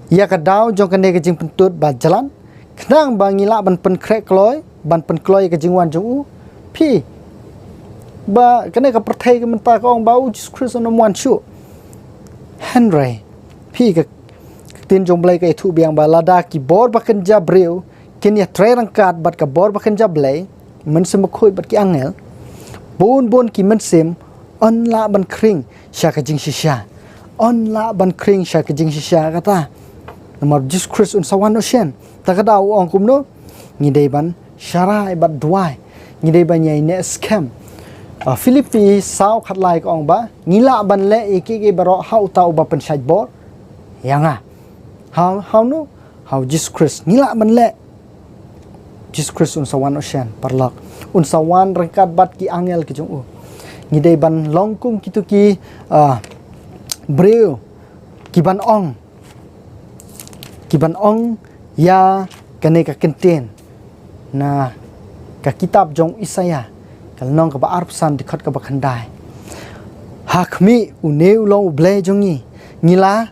ya ka daw jong kene ki jing pentut ba jalan knang ba ngila ban pen krek kloy ban pen kloy ka jingwan jong u pi ba kene ka perthai ka menta ka ong ba Jesus Christ on one show Henry pi ka tin jong blai ka thu biang ba lada ki bor ba kan jabreu ken ya tre rangkat bat ka bor ba kan jablai men sem khoi bat ki angel bon ki men sem on la ban kring sha ka jing shisha on la ban kring sha ka jing shisha kata namar Jesus Christ un sawan ocean ta ka daw ong kum no ni dei ban sharai bat duai ni dei ban yai ne scam Philippi sau khat lai ko ong ba ngila ban le ki baro hau tau ba pen shaj bor yanga how no how Jesus Christ ngila ban le Jesus Christ un sawan ocean parlak un sawan rangkat bat ki angel ki jong u ni dei ban longkum kitu ki breu ki ban ong ya kane ka kenten na ka kitab jong Isaya kal nong ka ba arpsan dikhat ka ba khandai hakmi uneu long ble jongi ngila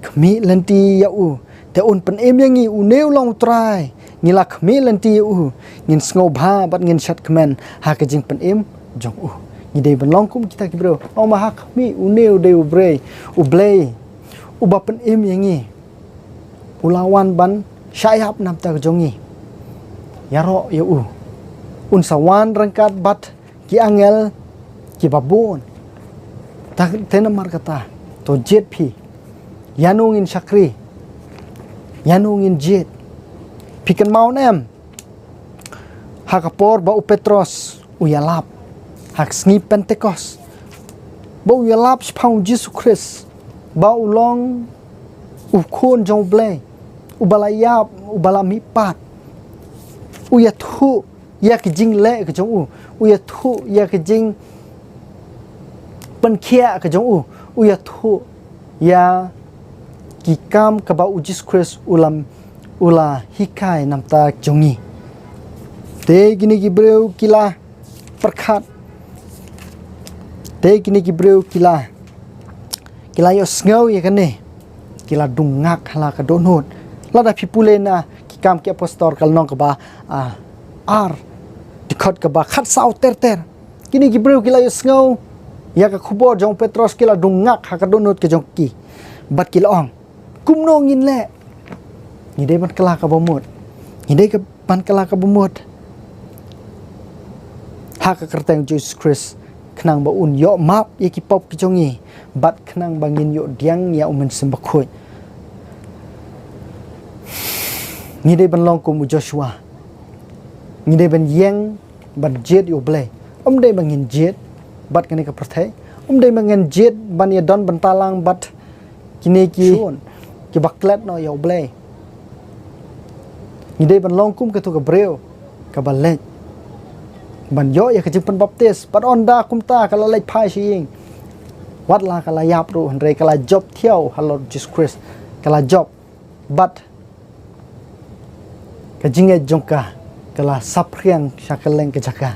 khmi lenti ya u te un pen em yangi uneu long trai ngila khmi lenti ya u ngin sngo bha bat ngin shat kmen ha ka jing pen em jong u ni dei ban long kum kita ki bro o ma hakmi uneu de u bre u ble u ba pen em yangi ulawan ban syayap nam ta jongi yaro ya u un sawan rangkat bat ki angel ki babon ta tena mar kata to jet phi yanungin sakri yanungin jet pikan mau nem hakapor ba u Petros u yalap hak sngi Pentecost ba u yalap spau Jesus Christ ba u long u khon jong ble u balayap u balami pat u ya thu ya ki jing le ka jong u ya thu ya ki jing pen khia ka jong u ya thu ya ki kam ka ba u Jesus Christ ula hikai namta jongi te gini ki breu kila perkhat te gini ki breu kila yo sngo ya kane kila dungak hala ka donot lada pipulena ki kam ki apostol kal nong ka ba ar dikhat ka ba khat sau ter kini ki breu kila yo sngo ya ka khubor jong Petros kila dungak ha ka donot ke jong ki bat kila ong kumno ngin le ni dei ban kala ka bomot ni dei ka ban kala ka bomot ha ka kerteng Jesus Christ khnang ba un yo map ye ki pop ki jongi bat khnang bangin yo diang ya umen sembakhoi ni dei ban long kum Joshua ni dei ban yeng ban jet yo ble dei bangin jet bat kene ka perthai dei bangin jet ban ye don ban talang bat kini ki ki baklet no yo ble ni dei ban long kum ka tu ka breu ka balek ban yo ya ka jing pen baptis pat onda kumta kala lek phai sing wat la kala yap ru hre kala job thiau hallo Jesus Christ kala job bat ka jinge jongka kala sapriang sakaleng ke jaka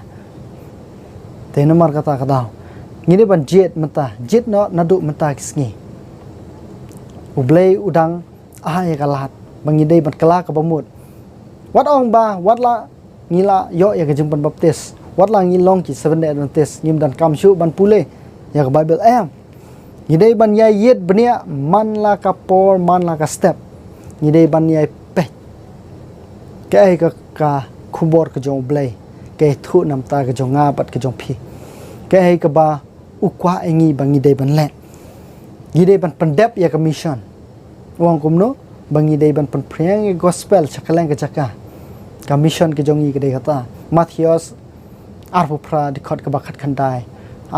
te nomor kata kadau ngini ban jet menta jet no nadu menta kisngi ublei udang ya kalat bangi dei ban kala ka bamut wat ong ba wat la ngila yo ya ke jing ban baptis wat la ngi long ki 7 day Adventist ngim dan kam shu ban pule ya ke Bible em ngidei ban yai yet benia man la ka por man la ka step ngidei ban yai pe ke ka khubor ke jong blai ke thu nam ta ke jong nga bat ke jong phi ke ka ba ukwa engi bangi dei ban le ngidei ban pendep ya ke mission wong kumno bangi dei ban pen priang gospel chakaleng ke chaka ka mission ke jong i ke dei kata Matthias arpo pra dikot ke bakat khandai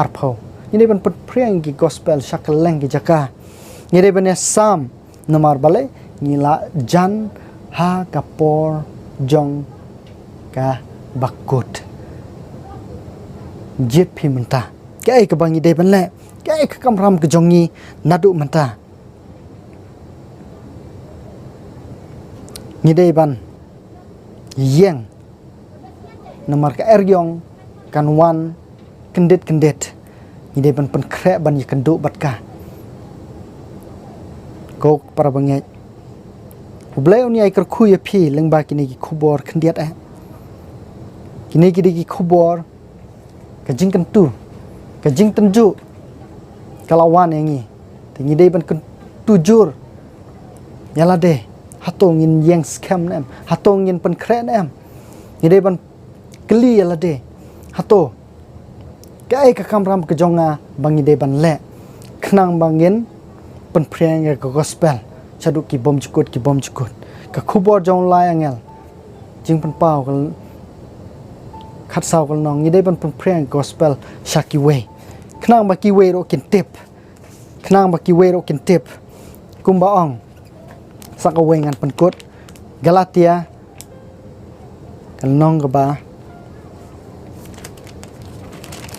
arpo ngidei ban pen priang ki gospel chakaleng ke chaka ngidei ban sam namar bale ngila jan ha kapor jong ka bakut jet phi menta ke ke bangi dei ban le ke kamram ke jongi nadu menta ngidei ban yeng namar ka eryong kan wan kendet ngidei ban pen kre ban yi kendu batka ko para bangaiУблей уни айкер куя пи лengba kini ki khubor khendiat kini ki khubor ka jing kentu ka jing tenju kalawan yangi tingi dei ban tujur yala de hatong in yang scam nem hatong in pen kre nem ni dei ban kli yala de hato ka ka kamram ka jonga bangi dei ban le khnang bangin pen preng ka gospel chaduk ki bom chukut ka khubor jong lai angel jing pen pau ka khat saw kal nong ni dei ban pen preng gospel shaki we khnang ba ki we ro kin tip kumba ong sak we ngan pen kut Galatia kal nong ka ba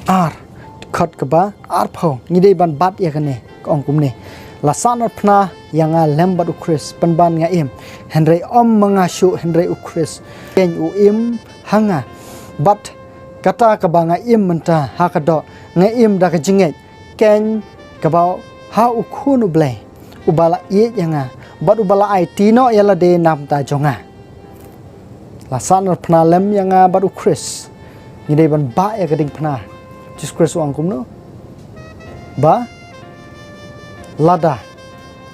ar khat ka ba ar pho ni dei ban bat ya kane ka ong kum ne lasanot pna yanga lembat ukris penban nga im henry om mangashu henry ukris ken u im hanga bat kata ka banga im menta hakado nga im da ka jinge ken ka ba ha ukhunu ble ubala ye yanga bat ubala ai tino yala de nam ta jonga lasanot pna lem yanga bat ukris ni de ban ba ya gading pna Jesus Christ wang kumno ba lada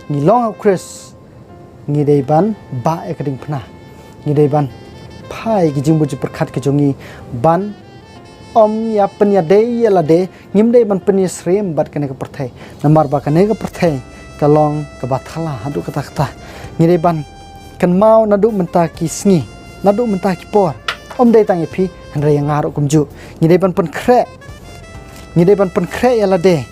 ni long Chris ni dei ban ba ekading pna ni dei ban phai ki jingbu ji perkhat ke jongi ban om ya penya dei yala de ngim dei ban penya srem bat kane ka perthai namar ba kane ka perthai ka long ka bathala hadu kata kata ni dei ban kan mau nadu menta ki sngi nadu menta ki por om dei tang phi hanre yang ngaro kumju ni dei ban pen kre yala de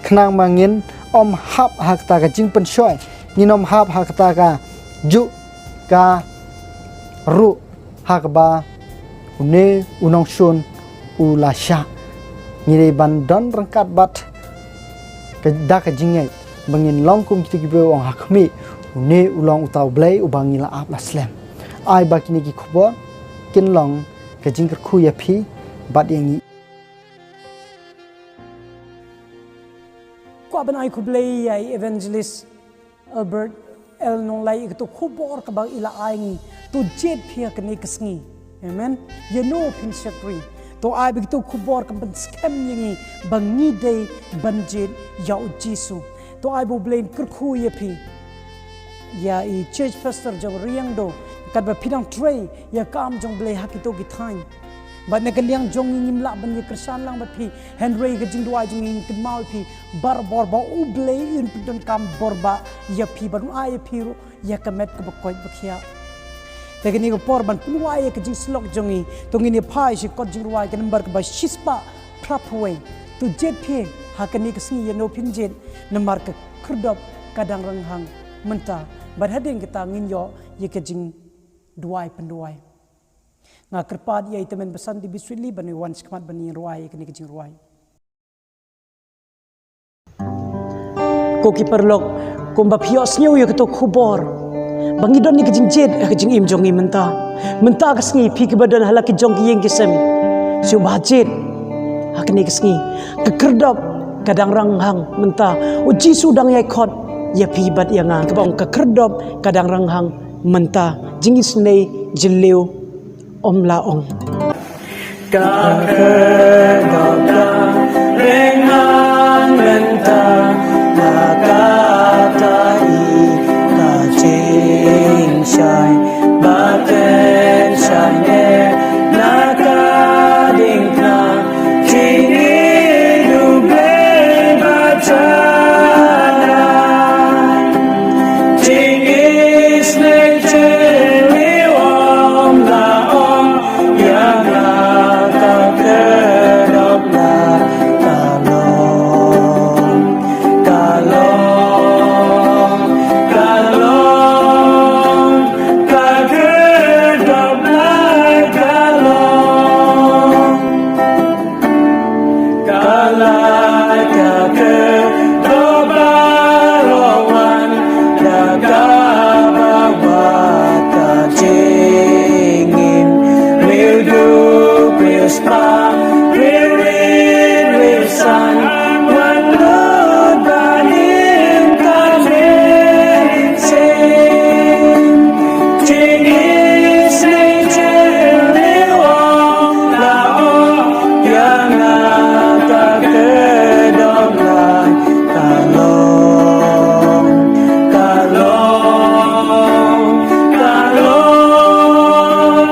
khnang mangin om hap hakta ka jing pen shoy ninom hap hakta ka ju ka ru hakba une unong shun ulasha ni ban don rangkat bat ka da ka jingai bangin long kum ki be ong hakmi une ulong utaw blai ubang ila ap la slam ai ba kini ki khubor kin long ka jing ka khu ya phi bat yangi ko banai ku blei ai evangelist Albert el nong lai to khubor ka bang ila aingi to jet phia ka ne kasngi amen you know pin secretary to ai bi to khubor ka ban scam yingi bangi dei banjet yau jisu to ai bo blame kurkhu ye phi ya i church pastor jong riang do kat ba phidang tray ya kam jong blei hakito ki thain ba ne kaliang jong ngim la ban ye krisan lang ba phi henry ga jing duai jing ngim mal phi bar bor ba u blei in pidon kam bor ba ya phi ba nu ai phi ro ya kamet ka ba koi ba khia tegini ko por ban puai ka jing slok jongi to ngini phai si kot jing ruai ka number ka ba shispa prapwe to jet phi hakani ka singi no phin jet number ka khurdop kadang rang hang menta bar hading kita ngin yo ye ka jing duai penduai nga kerpat ye itemen besan di biswili bani wan skmat bani ruai ka ni ka jing ruai ko ki perlok kumba phios nyu ye ka to khubor bangi don ni ka jing jet ka jing im jongi menta ka singi phi ka badan halaki jong ki yeng kisem su ba jet hakni ka singi ka kerdop kadang rang hang menta o jisu dang yai khot ya phi bat yanga ka bang ka kerdop kadang rang hang menta jingis nei jileu om la ong Cả khơi đọc ta bên ngang bên ta là cả ta y cả trên trái ba tên trái nhẹ là cả đình ta chỉ nghĩ đủ bê ba cha chỉ nghĩ snake trên liu om là om yang là cả cơ độc là cả lòng cả lòng cả lòng cả cơ độc là cả lòng cả lại cả cơ độc ba lòng anh là cả ba ba cả chính im will do will spa will read will sun one Lord by him can make sing chính is nature liu om là om yang là cả cơ độc lại cả lòng cả lòng cả lòng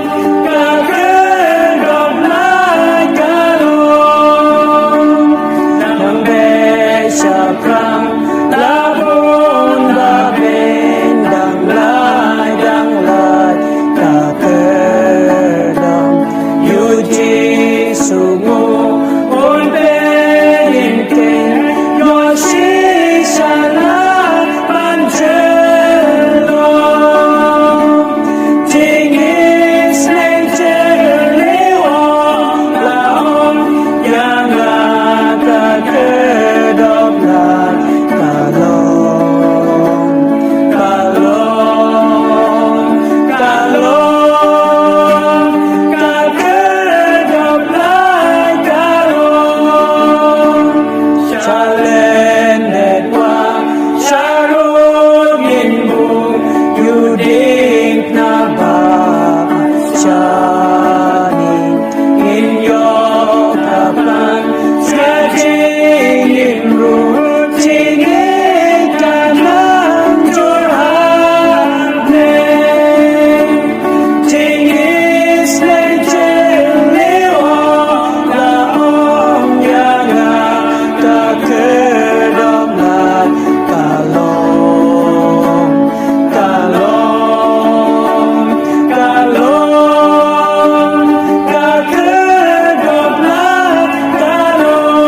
cả cơ độc lại cả lòng nang be sa pram la bun ba bên đằng lại cả cơ độc yu ji su ngô ôn bên in tên yo shi sa la ban chân lòng chính is nature liu om là om yang là cả cơ độc lại cả lòng cả lòng cả lòng cả cơ độc lại cả lòng cha lên đẹp quá cha rút nhìn buồn yêu định na ba cha nhìn yo ta ban sẽ chỉ nhìn ru chỉ nghe cả năm cho hát nên chỉ nghĩ sẽ chỉ liu om là om yang là cả cơ độc lại cả lòng cả lòng cả lòng cả cơ độc lại cả lòng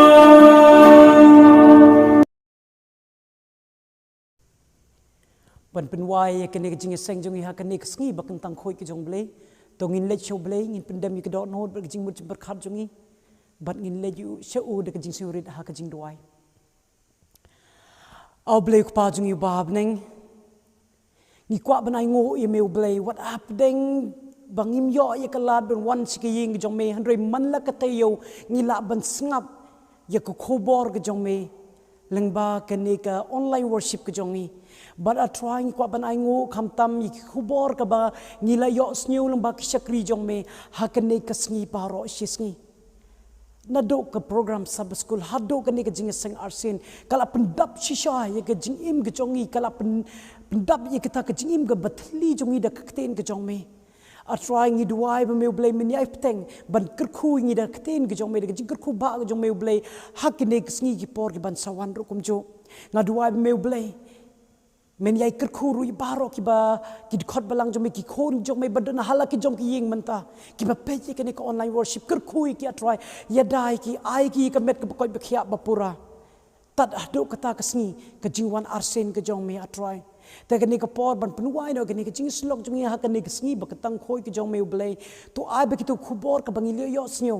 ban pen wai ke ne jing seng jong ha ke ne sngi ba kan tang khoi ke jong ble to ngin le show ble ngin pen dam ke do no ba jing mut ber khat jong bat ngin le ju shau de ke jing surit ha ke jing duai au ble ku pa jong ba bneng ni kwa ban ai ngo e me ble what up deng bangim yo ye ka lad ben wan ski ying jong me handre man la ka tayo ngi la ban snap ye ko khobor ke jong me lengba ke ne ka online worship ke jong but a trying kwa ban ai ngo kham tam yi khubor ka ba ngi la yo sneu lengba ki shakri jong me ha ke ne ka sngi pa ro shi sngi na do ka program sub school ha do ka ne ka jing seng arsin kala pendap shisha ye ka jing im ke jong kala pendap ye ka ta ka jing im ka bathli jong da ka ten ke jong me a trying ni duai ba meu blai min yai pteng ban kar khu ni da kten ge jong me ge jing kar khu ba ge jong meu blai hak ne ge sngi gi por ge ban sawan ro kum jo nga duai ba meu blai men yai kar khu ru ba ro ki ba ki khot balang jong me ki khon jong me badan hala ki jong ki ying man ta ki ba pe ki ne ko online worship kar khu ki a try ya dai ki ai ki ka met ka ko ba khia ba pura tat ado kata ka sngi ka jingwan arsen ge jong me a try ta ka ni ka por ban pnuai no ka ni ka jing slok jong ha ka ni ka sngi ba ka tang khoi ki jong me blai to ai ba ki to khubor ka bangi le yo snyo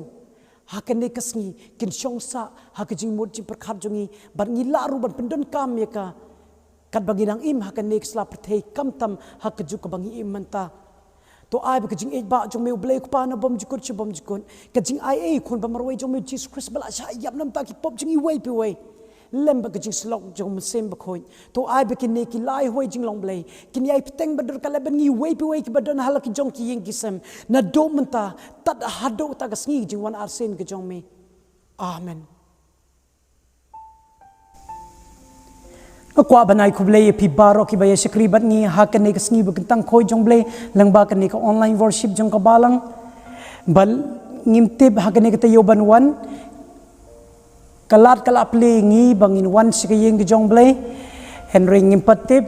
ha ka ni ka sngi kin shong sa ha ka jing mod ji par khat jongi ban ngi la ru ban pendon kam ye ka kat bangi nang im ha ka ni sla prthei kam tam ha ka ju ka bangi im manta to ai ba ka jing e ba jong me blai ku pa na bom jukut chi bom jukun ka jing ai e khun ba marwai jong me Jesus Christ bala sha yap nam ta ki pop jing i wei pi wei lem ba jing slok jong sem ba khoi to ai ba kin ne ki lai hoi jing long blai kin ai piteng ba dur kala ban ngi wei pi wei ki ba don hala ki jong ki yeng ki sem na do menta tat hado ta gas ngi jing wan arsen ki jong me amen kwa banai khublei pi baro ki ba ye shakri bat ngi ha kan ne gas ngi ba tang khoi jong blai lang ba kan ne ka online worship jong ka balang bal ngimtib ha kan ne ka yo ban wan kalat kalap le ngi bangin wan si kayeng ki jong blay Henry ngimpatip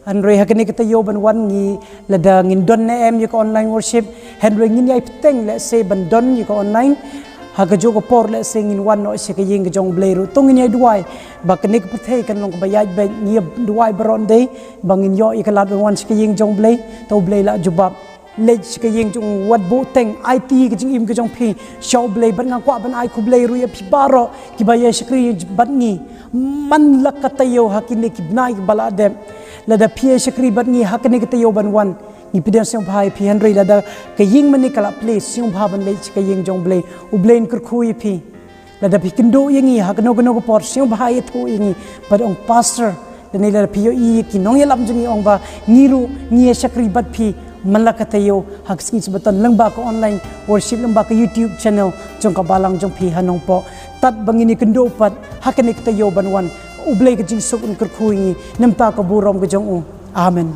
Henry hakani kita yo ban wan ngi lada ngin don na em yuk online worship Henry ngin yai peteng le se ban don yuk online haga jo ko por le se ngin wan no si kayeng ki jong blay ru tong ngin yai duai bakani ka pathe kan long bayaj ba ngi duai baron day bangin yo ikalat wan si kayeng jong blay to blay la jubab lej ka yeng jong wat bo teng IT ka jing im ka jong phi show blay ban nga kwa ban ai ku blay ru ya phi baro ki ba ye shakri ban ngi man lakatayo hakini ki bnai bala dem la da phi shakri ban ngi hakini ka tayo ban wan ni pidan sing bhai phi Henry la da ka yeng mani kala place sing bha ban lej ka yeng jong blay u blain kur khu phi la da phi kindo yengi hakno gno ko por sing bhai thu yengi but ong pastor la ni la phi yo i ki nong yelam jungi ong ba ngiru ngi shakri bat phi malakatayo haksing sebatan lengba ko online worship lengba ko YouTube channel jong ka balang jong phi hanong po tat bangini kendo pat hakani katayo banwan ublay ka jing sok un kurkhuingi namta ka burom ka jong amen